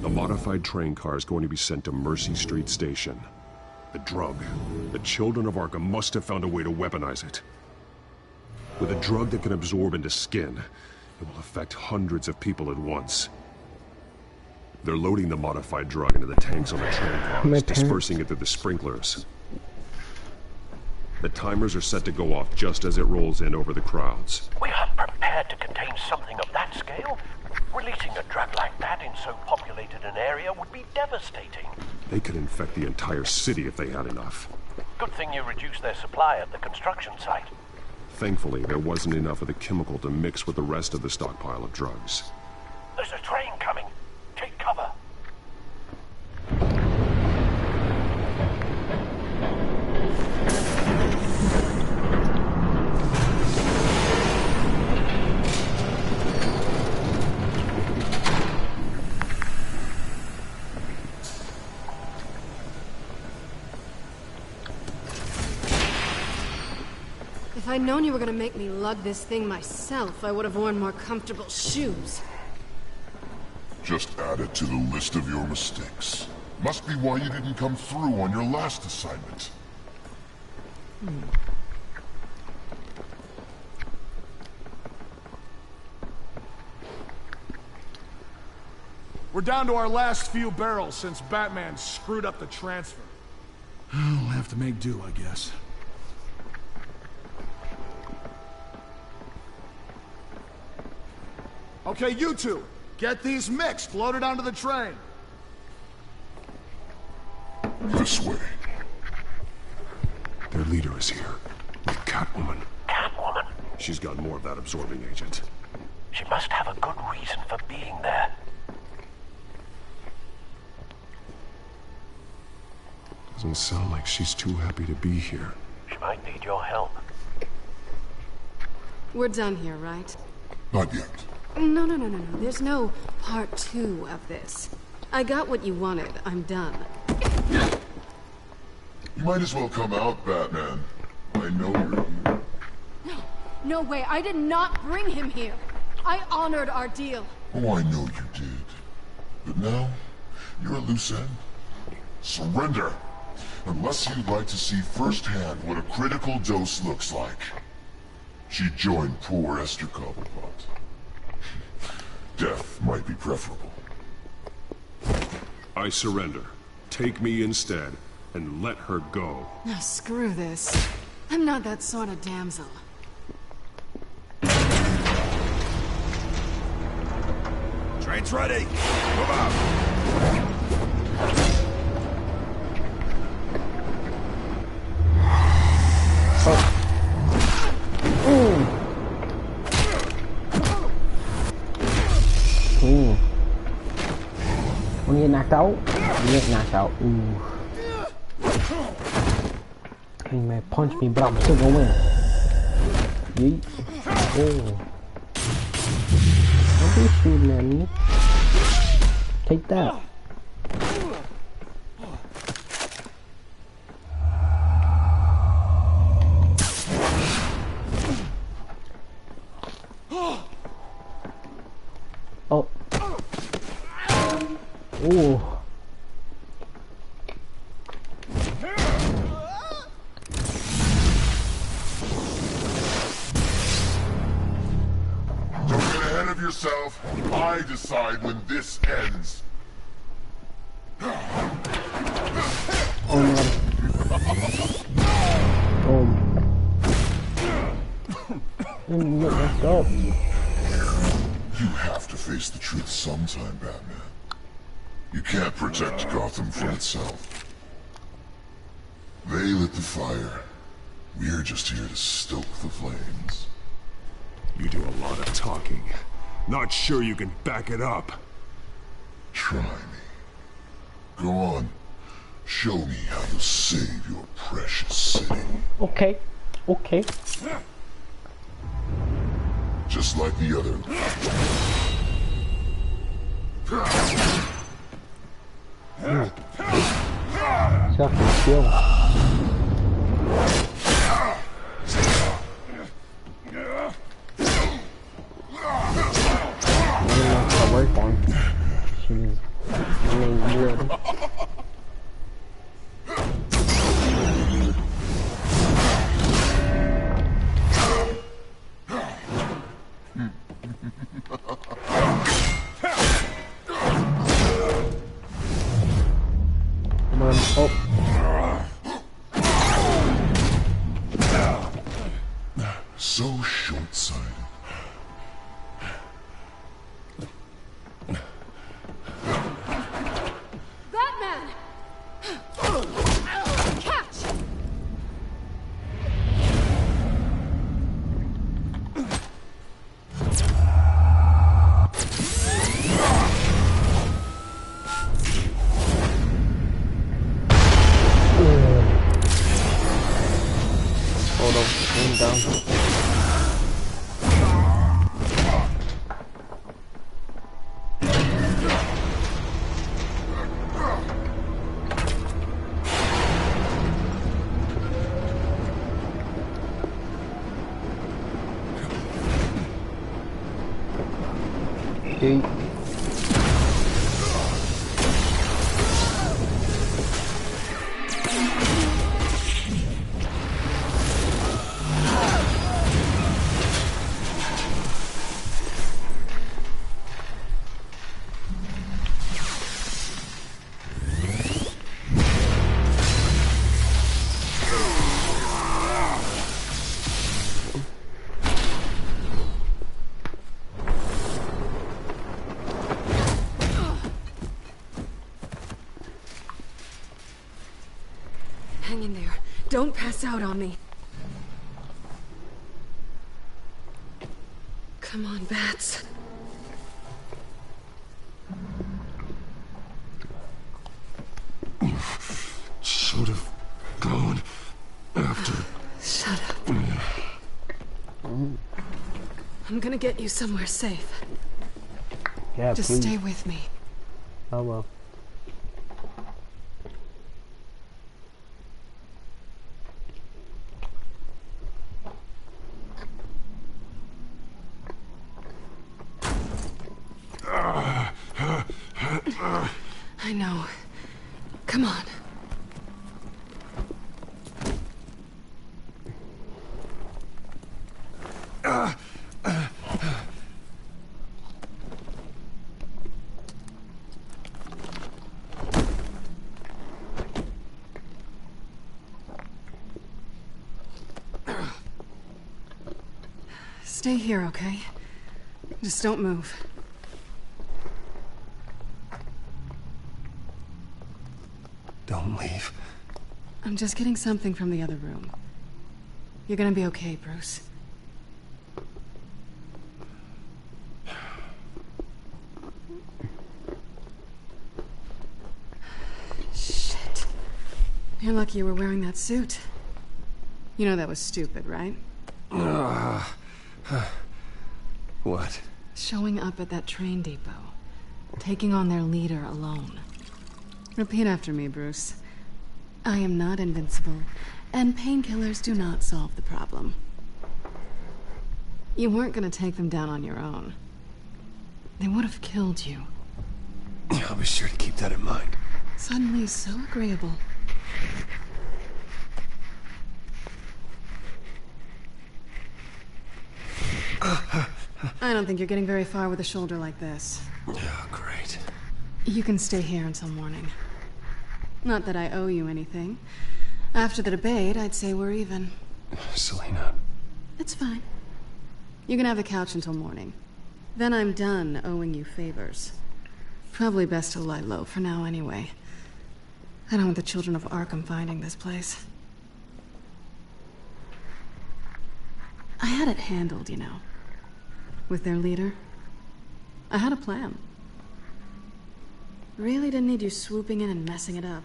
The modified train car is going to be sent to Mercy Street Station. The drug. The children of Arkham must have found a way to weaponize it. With a drug that can absorb into skin, it will affect hundreds of people at once. They're loading the modified drug into the tanks on the train cars, dispersing it through the sprinklers. The timers are set to go off just as it rolls in over the crowds. We aren't prepared to contain something of that scale. Releasing a drug like that in so populated an area would be devastating. They could infect the entire city if they had enough. Good thing you reduced their supply at the construction site. Thankfully, there wasn't enough of the chemical to mix with the rest of the stockpile of drugs. There's a train coming. Take cover. If I'd known you were gonna make me lug this thing myself, I would have worn more comfortable shoes. Just add it to the list of your mistakes. Must be why you didn't come through on your last assignment. We're down to our last few barrels since Batman screwed up the transfer. We'll have to make do, I guess. Okay, you two, get these mixed, loaded onto the train. This way. Their leader is here, with Catwoman. Catwoman? She's got more of that absorbing agent. She must have a good reason for being there. Doesn't sound like she's too happy to be here. She might need your help. We're done here, right? Not yet. No. There's no part 2 of this. I got what you wanted. I'm done. You might as well come out, Batman. I know you're here. No way. I did not bring him here. I honored our deal. Oh, I know you did. But now, you're a loose end. Surrender! Unless you'd like to see firsthand what a critical dose looks like. She joined poor Esther Cobblepot. Death might be preferable. I surrender. Take me instead, and let her go. Oh, screw this. I'm not that sort of damsel. Train's ready! Move out! When you get knocked out, you get knocked out. Ooh. He may punch me, but I'm still gonna win. Yeet. Oh. Don't be shooting at me. Take that. Oh. Ooh. Don't get ahead of yourself. I decide when this ends. Let's go. You have to face the truth sometime, Batman. You can't protect Gotham from itself. They lit the fire. We're just here to stoke the flames. You do a lot of talking. Not sure you can back it up. Try me. Go on. Show me how you'll save your precious city. Okay. Okay. Just like the other. Sucking skill. Work on. She's really good. Come on. Oh. So short-sighted. Batman! Catch! down. Okay. Hang in there. Don't pass out on me. Come on, bats. Should have gone after. Shut up. I'm gonna get you somewhere safe. Yeah, Just please. stay with me. Oh well. I know. Come on. Stay here, okay? Just don't move. Don't leave. I'm just getting something from the other room. You're gonna be okay, Bruce. Shit. You're lucky you were wearing that suit. You know that was stupid, right? What? Showing up at that train depot. Taking on their leader alone. Repeat after me, Bruce. I am not invincible, and painkillers do not solve the problem. You weren't gonna take them down on your own. They would have killed you. I'll be sure to keep that in mind. Suddenly so agreeable. I don't think you're getting very far with a shoulder like this. Oh, great. You can stay here until morning. Not that I owe you anything. After the debate, I'd say we're even. Selena. It's fine. You can have the couch until morning. Then I'm done owing you favors. Probably best to lie low for now anyway. I don't want the children of Arkham finding this place. I had it handled, you know. With their leader. I had a plan. Really didn't need you swooping in and messing it up.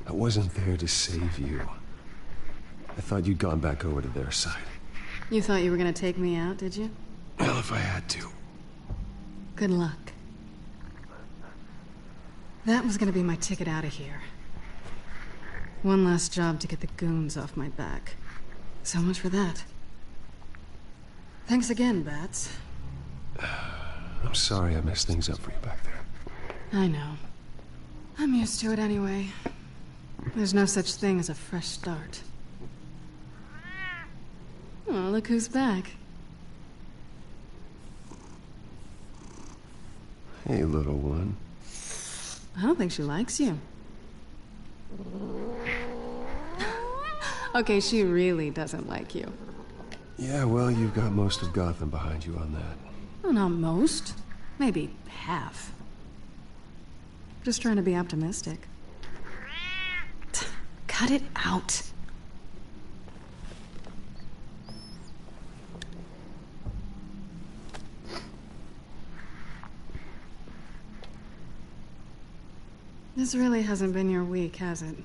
I wasn't there to save you. I thought you'd gone back over to their side. You thought you were gonna take me out, did you? Well, if I had to. Good luck. That was gonna be my ticket out of here. One last job to get the goons off my back. So much for that. Thanks again, Bats. I'm sorry I messed things up for you back there. I know. I'm used to it anyway. There's no such thing as a fresh start. Oh, look who's back. Hey, little one. I don't think she likes you. Okay, she really doesn't like you. Yeah, well, you've got most of Gotham behind you on that. Well, not most. Maybe half. Just trying to be optimistic. Cut it out. This really hasn't been your week, has it?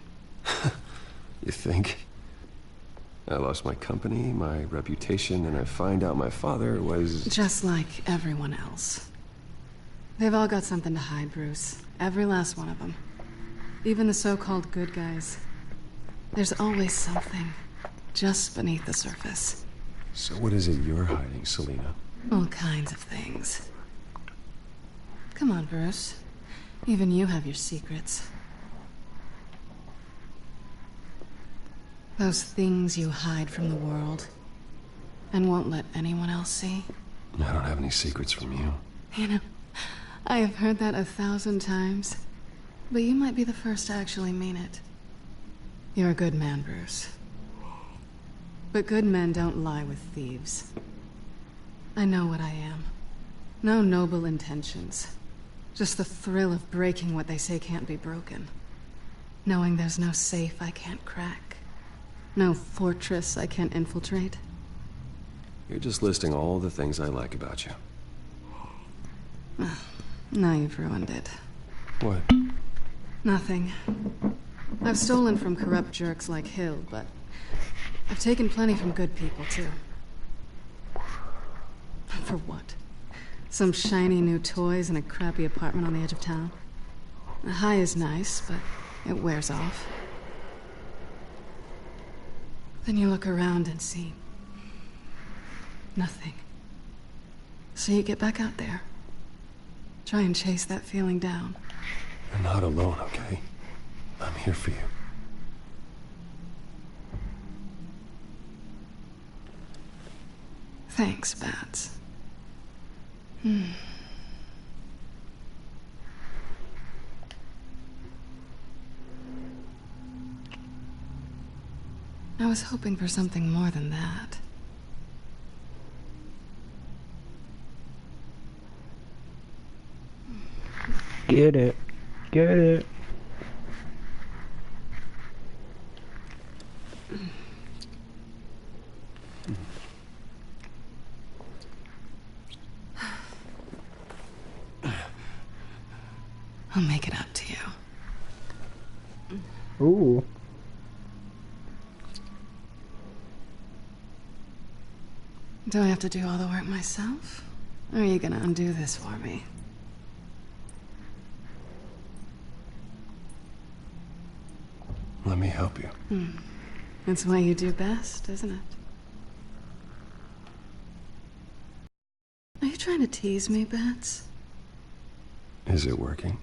You think? I lost my company, my reputation, and I find out my father was... Just like everyone else. They've all got something to hide, Bruce. Every last one of them. Even the so-called good guys. There's always something just beneath the surface. So what is it you're hiding, Selina? All kinds of things. Come on, Bruce. Even you have your secrets. Those things you hide from the world and won't let anyone else see. I don't have any secrets from you. You know, I have heard that 1,000 times, but you might be the first to actually mean it. You're a good man, Bruce. But good men don't lie with thieves. I know what I am. No noble intentions. Just the thrill of breaking what they say can't be broken. Knowing there's no safe I can't crack. No fortress I can't infiltrate. You're just listing all the things I like about you. Now you've ruined it. What? Nothing. I've stolen from corrupt jerks like Hill, but I've taken plenty from good people, too. For what? Some shiny new toys and a crappy apartment on the edge of town? A high is nice, but it wears off. Then you look around and see nothing. So you get back out there. Try and chase that feeling down. You're not alone, okay? I'm here for you. Thanks, Bats. I was hoping for something more than that. Get it. Get it. I'll make it up to you. Ooh. Do I have to do all the work myself? Or are you gonna undo this for me? Let me help you. That's what you do best, isn't it? Are you trying to tease me, Bats? Is it working?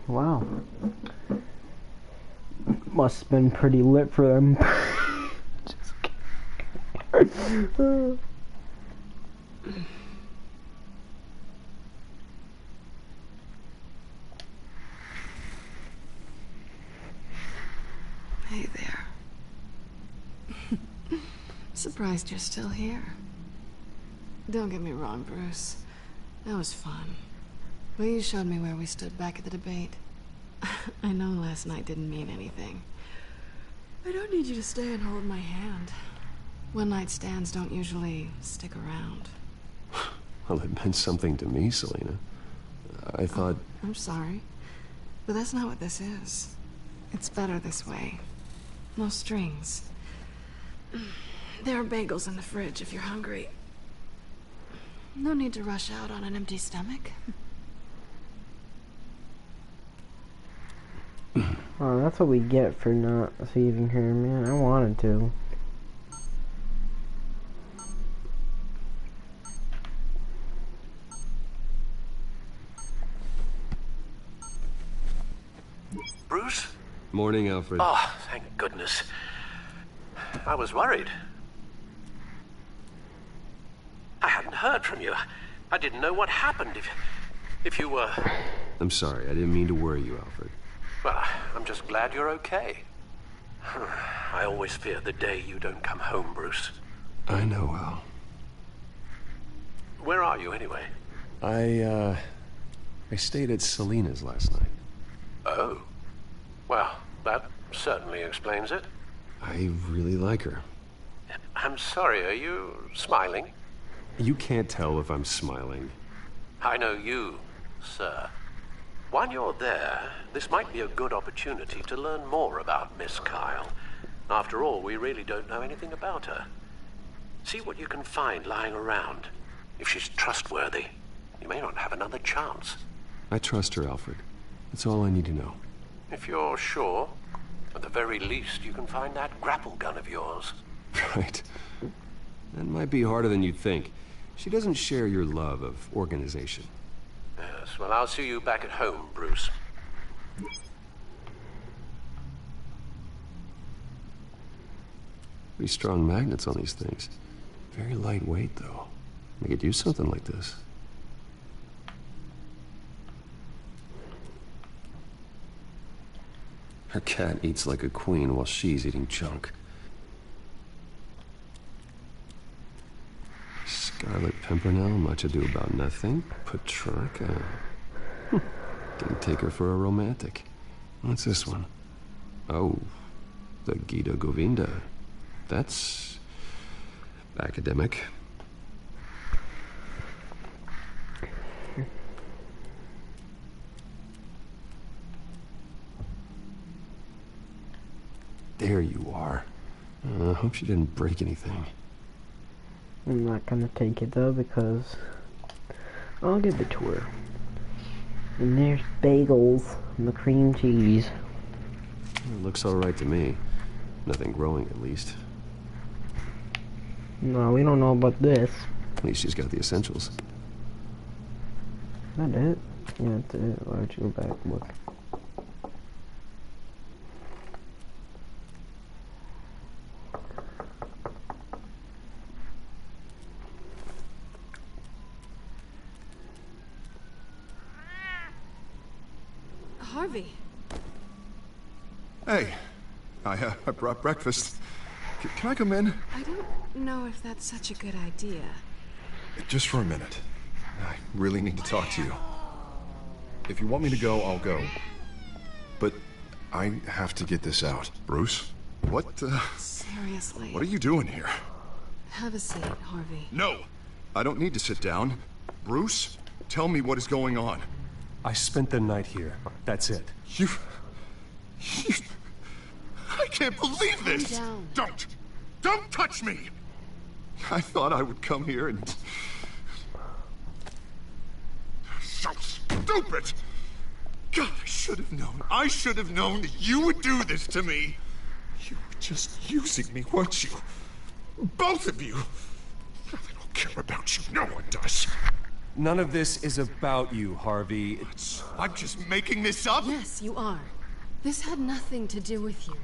Wow. Must have been pretty lit for them. Just kidding. Hey there. Surprised you're still here. Don't get me wrong, Bruce. That was fun. But you showed me where we stood back at the debate. I know last night didn't mean anything. I don't need you to stay and hold my hand. One-night stands don't usually stick around. Well, it meant something to me, Selina. I thought... I'm sorry. But that's not what this is. It's better this way. No strings. There are bagels in the fridge if you're hungry. No need to rush out on an empty stomach. Oh, that's what we get for not saving her, man. I wanted to. Bruce? Morning, Alfred. Oh, thank goodness. I was worried. I hadn't heard from you. I didn't know what happened. If you were... I'm sorry, I didn't mean to worry you, Alfred. Well, I'm just glad you're okay. I always fear the day you don't come home, Bruce. I know, Al. Where are you, anyway? I stayed at Selena's last night. Oh. Well, that certainly explains it. I really like her. I'm sorry, are you smiling? You can't tell if I'm smiling. I know you, sir. While you're there, this might be a good opportunity to learn more about Miss Kyle. After all, we really don't know anything about her. See what you can find lying around. If she's trustworthy, you may not have another chance. I trust her, Alfred. That's all I need to know. If you're sure, at the very least, you can find that grapple gun of yours. Right. That might be harder than you'd think. She doesn't share your love of organization. Yes, well, I'll see you back at home, Bruce. Pretty strong magnets on these things. Very lightweight, though. I could use something like this. Her cat eats like a queen while she's eating junk. Scarlet Pimpernel, much ado about nothing. Petrarca. Didn't take her for a romantic. What's this one? Oh, the Gita Govinda. That's academic. There you are. I hope she didn't break anything. I'm not gonna take it though because I'll give it to her. And there's bagels and the cream cheese. It looks alright to me. Nothing growing, at least. No, we don't know about this. At least she's got the essentials. Is that it? Yeah, that's it. Why don't you go back and look? Harvey. Hey, I brought breakfast. Can I come in? I don't know if that's such a good idea. Just for a minute. I really need to talk to you. If you want me to go, I'll go. But I have to get this out. Bruce? What, Seriously. What are you doing here? Have a seat, Harvey. No! I don't need to sit down. Bruce, tell me what is going on. I spent the night here. That's it. You... I can't believe this! Calm down. Don't touch me! I thought I would come here and... So stupid! God, I should have known. I should have known that you would do this to me. You were just using me, weren't you? Both of you. I don't care about you. No one does. None of this is about you, Harvey. I'm just making this up? Yes, you are. This had nothing to do with you.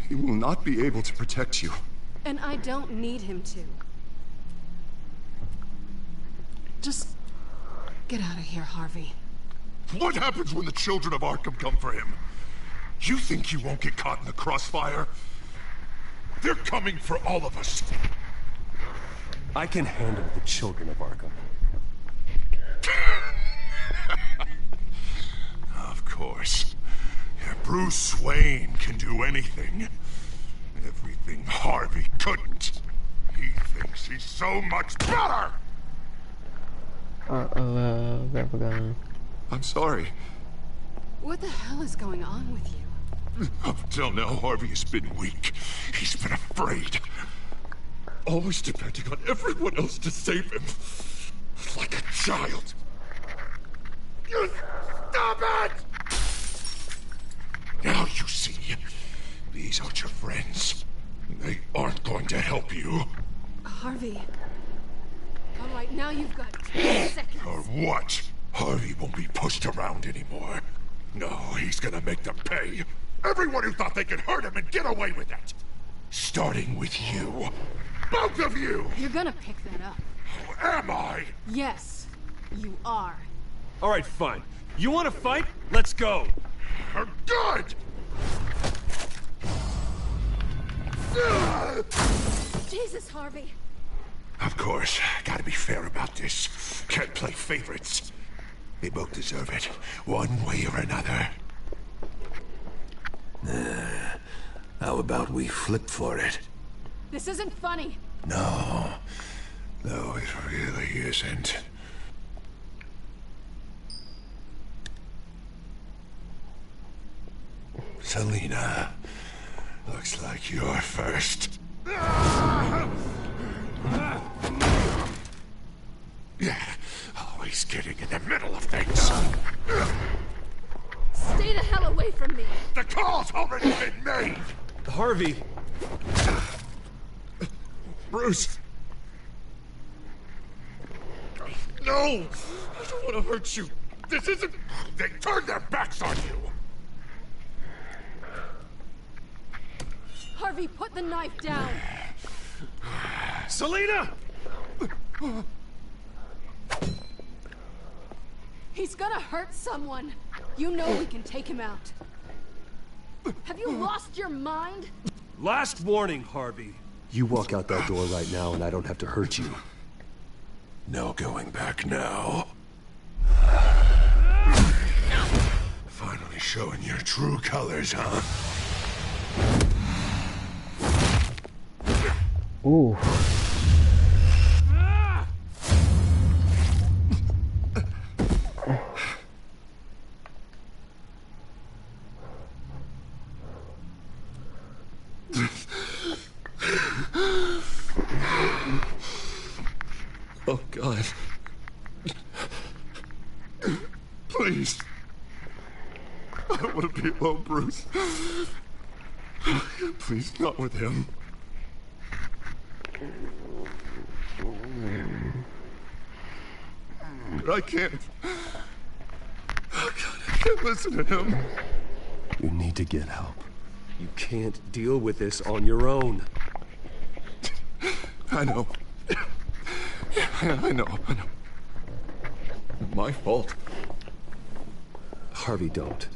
He will not be able to protect you. And I don't need him to. Just get out of here, Harvey. What happens when the children of Arkham come for him? You think you won't get caught in the crossfire? They're coming for all of us. I can handle the children of Arkham. Of course. Bruce Wayne can do anything. Everything Harvey couldn't. He thinks he's so much better! Grapple gun. I'm sorry. What the hell is going on with you? Up till now, Harvey has been weak. He's been afraid. Always depending on everyone else to save him. Like a child. You stop it! Now you see, these aren't your friends. They aren't going to help you. Harvey. All right, now you've got 10 seconds. Or what? Harvey won't be pushed around anymore. No, he's gonna make them pay. Everyone who thought they could hurt him and get away with it. Starting with you. Both of you! You're gonna pick that up. Who am I? die! Yes, you are. All right, fine. You want to fight? Let's go! Good! Jesus, Harvey. Of course, gotta be fair about this. Can't play favorites. They both deserve it, one way or another. How about we flip for it? This isn't funny. No, it really isn't. Selina, looks like you're first. Yeah, always getting in the middle of things. Stay the hell away from me. The call's already been made! Harvey! Bruce! No! I don't want to hurt you. This isn't... They turned their backs on you! Harvey, put the knife down. Selina! He's gonna hurt someone. You know we can take him out. Have you lost your mind? Last warning, Harvey. You walk out that door right now and I don't have to hurt you. No going back now. Finally showing your true colors, huh? Ooh. Oh, God. Please. I don't want to be alone, Bruce. Please, not with him. I can't. Oh, God, I can't listen to him. You need to get help. You can't deal with this on your own. I know. I know. My fault. Harvey, don't.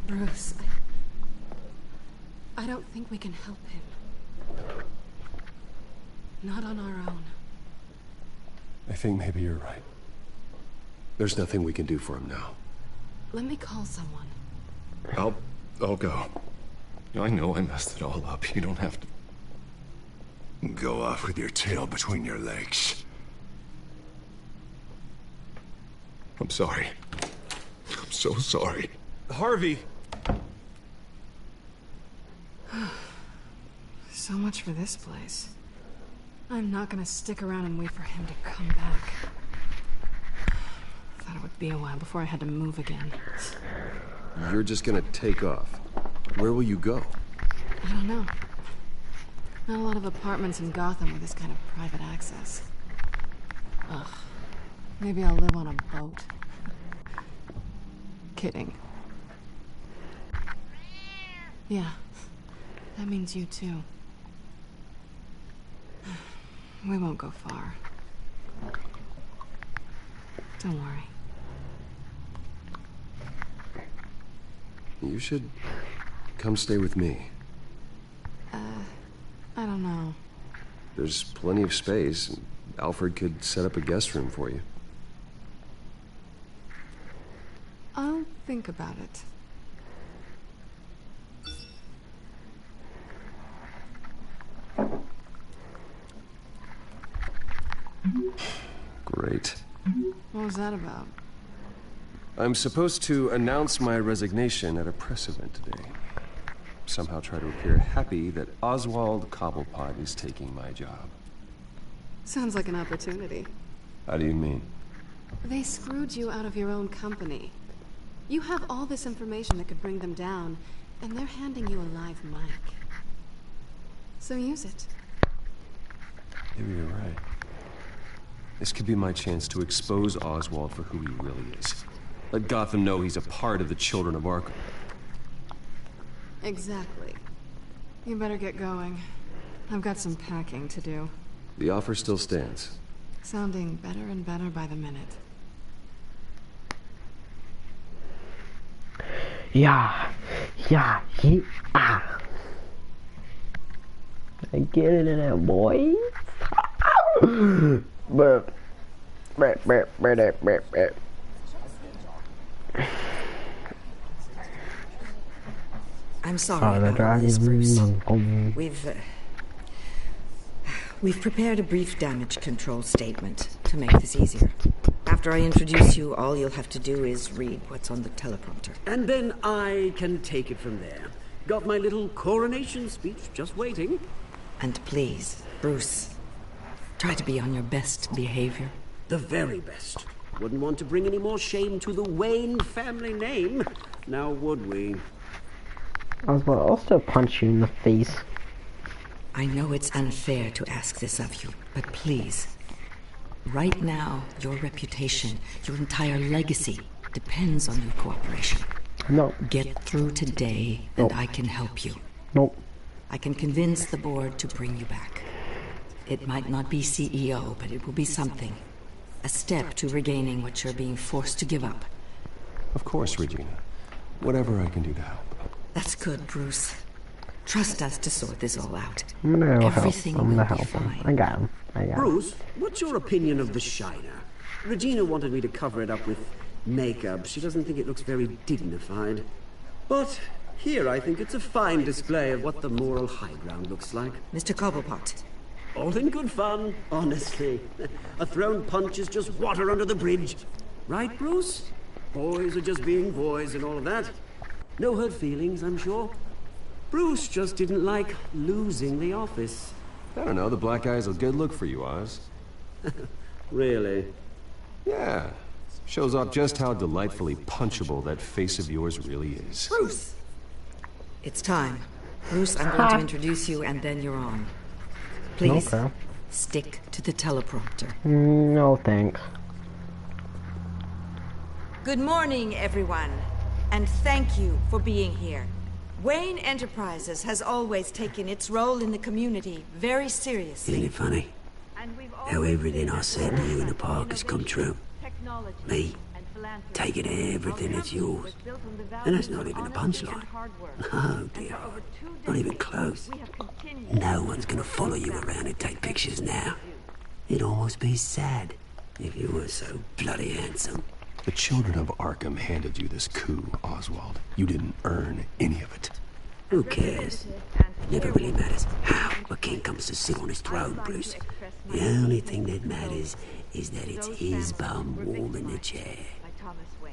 Bruce, I don't think we can help him. Not on our own. I think maybe you're right. There's nothing we can do for him now. Let me call someone. I'll go. I know I messed it all up. You don't have to. Go off with your tail between your legs. I'm sorry. I'm so sorry. Harvey! So much for this place. I'm not gonna stick around and wait for him to come back. Thought it would be a while before I had to move again. You're just gonna take off. Where will you go? I don't know. Not a lot of apartments in Gotham with this kind of private access. Ugh. Maybe I'll live on a boat. Kidding. Yeah. That means you too. We won't go far. Don't worry. You should come stay with me. I don't know. There's plenty of space. Alfred could set up a guest room for you. I'll think about it. Great. What was that about? I'm supposed to announce my resignation at a press event today. Somehow try to appear happy that Oswald Cobblepot is taking my job. Sounds like an opportunity. How do you mean? They screwed you out of your own company. You have all this information that could bring them down, and they're handing you a live mic. So use it. Maybe you're right. This could be my chance to expose Oswald for who he really is. Let Gotham know he's a part of the Children of Arkham. Exactly. You better get going. I've got some packing to do. The offer still stands. Sounding better and better by the minute. Yeah. I get it in there, boys. But. I'm sorry about all this, Bruce. We've prepared a brief damage control statement to make this easier. After I introduce you, all you'll have to do is read what's on the teleprompter. And then I can take it from there. Got my little coronation speech just waiting. And please, Bruce, try to be on your best behavior. The very best. Wouldn't want to bring any more shame to the Wayne family name, now would we? Oswald, I'll still punch you in the face. I know it's unfair to ask this of you, but please. Right now, your reputation, your entire legacy, depends on your cooperation. No. Get through today, and I can help you. Nope. I can convince the board to bring you back. It might not be CEO, but it will be something. A step to regaining what you're being forced to give up. Of course, Regina. Whatever I can do to help. That's good, Bruce. Trust us to sort this all out. I'm gonna Everything help. I'm will gonna be help him. fine. I got him. Bruce, what's your opinion of the Shiner? Regina wanted me to cover it up with makeup. She doesn't think it looks very dignified. But here I think it's a fine display of what the moral high ground looks like. Mr. Cobblepot. All in good fun, honestly. A thrown punch is just water under the bridge. Right, Bruce? Boys are just being boys and all of that. No hurt feelings, I'm sure. Bruce just didn't like losing the office. I don't know, the black eye's a good look for you, Oz. Really? Yeah. Shows off just how delightfully punchable that face of yours really is. Bruce! It's time. Bruce, I'm going to introduce you and then you're on. Please, stick to the teleprompter. No, thanks. Good morning, everyone. And thank you for being here. Wayne Enterprises has always taken its role in the community very seriously. Isn't it funny? How everything I said to you in the park has come true. Me, taking everything that's yours. And that's not even a punchline. No, dear. Not even close. No one's gonna follow you around and take pictures now. It'd almost be sad if you were so bloody handsome. The children of Arkham handed you this coup, Oswald. You didn't earn any of it. Who cares? It never really matters how a king comes to sit on his throne, Bruce. The only thing that matters is that it's his bum warm in the chair.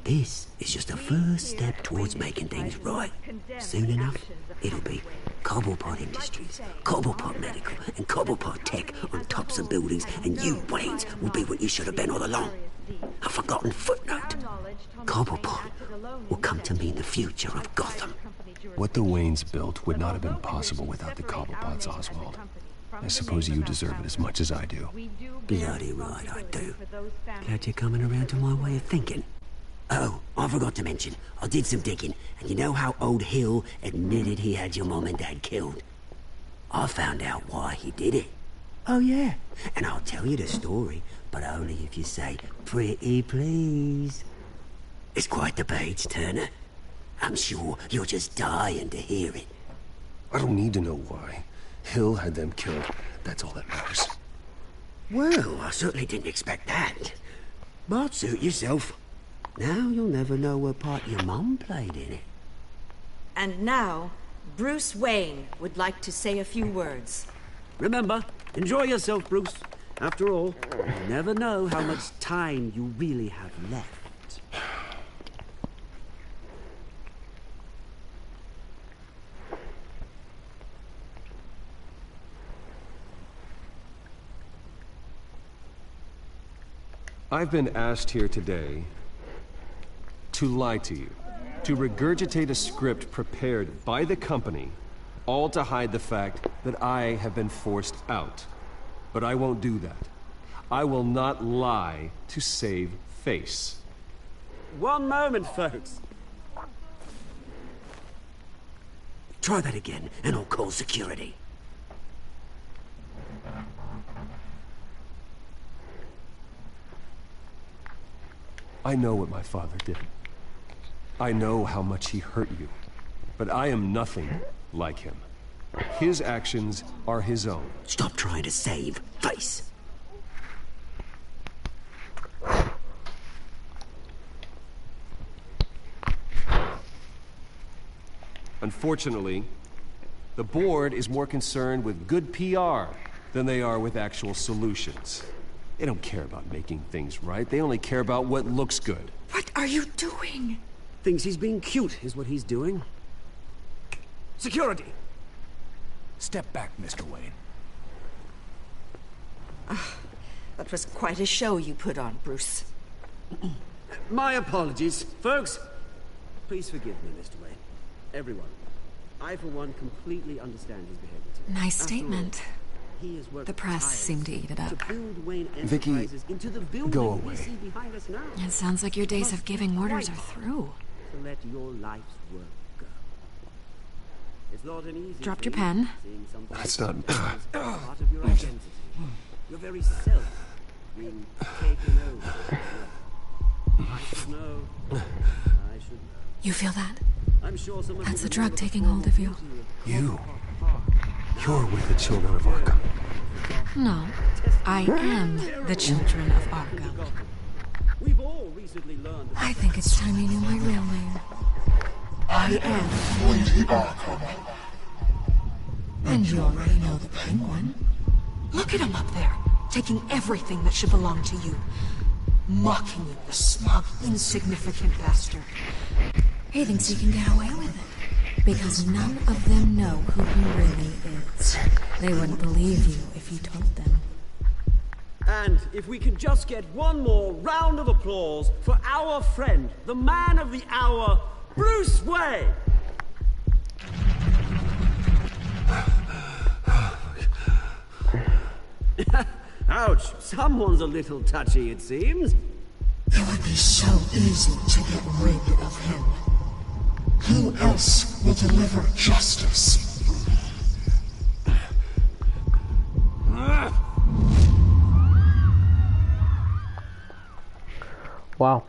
This is just a first step towards making things right. Soon enough, it'll be Cobblepot Industries, Cobblepot Medical, and Cobblepot Tech on tops of buildings, and you, Waynes, will be what you should have been all along. A forgotten footnote. Cobblepot will come to mean the future of Gotham. What the Waynes built would not have been possible without the Cobblepots, Oswald. I suppose you deserve it as much as I do. Bloody right I do. Glad you're coming around to my way of thinking. Oh, I forgot to mention, I did some digging, and you know how old Hill admitted he had your mom and dad killed? I found out why he did it. Oh yeah, and I'll tell you the story, but only if you say, pretty please. It's quite the page, Turner. I'm sure you're just dying to hear it. I don't need to know why. Hill had them killed. That's all that matters. Well, I certainly didn't expect that. But suit yourself. Now you'll never know what part your mum played in it. And now, Bruce Wayne would like to say a few words. Remember, enjoy yourself, Bruce. After all, you never know how much time you really have left. I've been asked here today to lie to you, to regurgitate a script prepared by the company, all to hide the fact that I have been forced out. But I won't do that. I will not lie to save face. One moment, folks. Try that again, and I'll call security. I know what my father did. I know how much he hurt you. But I am nothing like him. His actions are his own. Stop trying to save face. Unfortunately, the board is more concerned with good PR than they are with actual solutions. They don't care about making things right. They only care about what looks good. What are you doing? Thinks he's being cute, is what he's doing. Security! Step back, Mr. Wayne. That was quite a show you put on, Bruce. My apologies, folks. Please forgive me, Mr. Wayne. Everyone. I, for one, completely understand his behavior today. Nice statement. He has worked The press seemed to eat it up. to build Wayne Vicky, Enterprises into the building go we away. see behind us now. It sounds like your days of giving orders are through. To let your life's work go. It's not an easy Dropped your thing, pen. seeing something That's not... as part of your identity. Your very self being taken over. I should know. I should know. You feel that? I'm sure some of That's you the drug know taking hold of you. You're with the children of Arkham. No, I am the children of Arkham. We've all recently learned I think it's time you knew my real name. I am Lady Arkham. And you already know the Penguin. Look at him up there, taking everything that should belong to you. Mocking you, the smug, insignificant bastard. He thinks he can get away with it, because none of them know who he really is. They wouldn't believe you if you told them. And if we can just get one more round of applause for our friend, the man of the hour, Bruce Wayne! Ouch, someone's a little touchy, it seems. It would be so easy to get rid of him. Who else will deliver justice? Wow.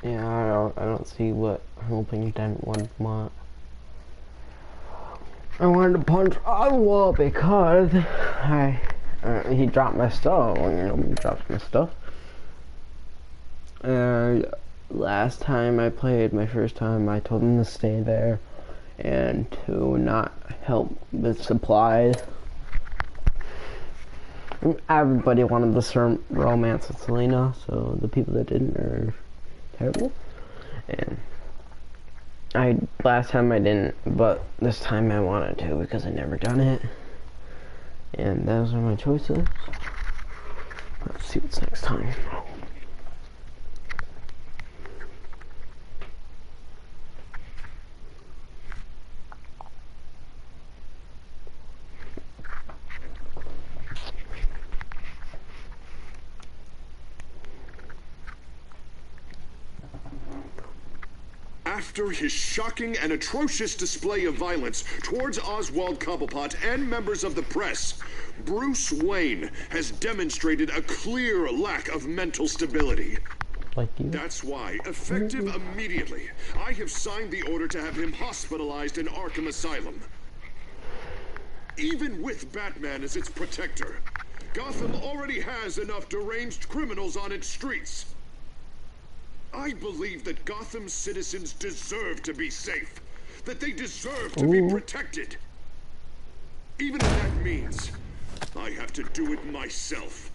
Yeah, I don't see what Helpington would want. I wanted to punch Oswald because he dropped my stuff. You know, he dropped my stuff. And last time I played, my first time, I told him to stay there and to not help with supplies. Everybody wanted the romance with Selena, so the people that didn't are terrible. And last time I didn't, but this time I wanted to because I never done it. And those are my choices. Let's see what's next time. After his shocking and atrocious display of violence towards Oswald Cobblepot and members of the press, Bruce Wayne has demonstrated a clear lack of mental stability. Like you? That's why, effective immediately, I have signed the order to have him hospitalized in Arkham Asylum. Even with Batman as its protector, Gotham already has enough deranged criminals on its streets. I believe that Gotham's citizens deserve to be safe, that they deserve to be protected. Even if that means I have to do it myself.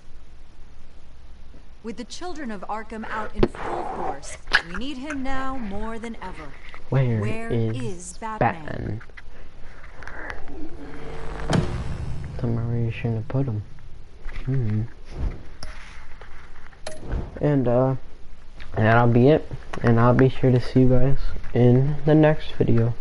With the children of Arkham out in full force, we need him now more than ever. Where is Batman? Somewhere you shouldn't have put him. And that'll be it. And I'll be sure to see you guys in the next video.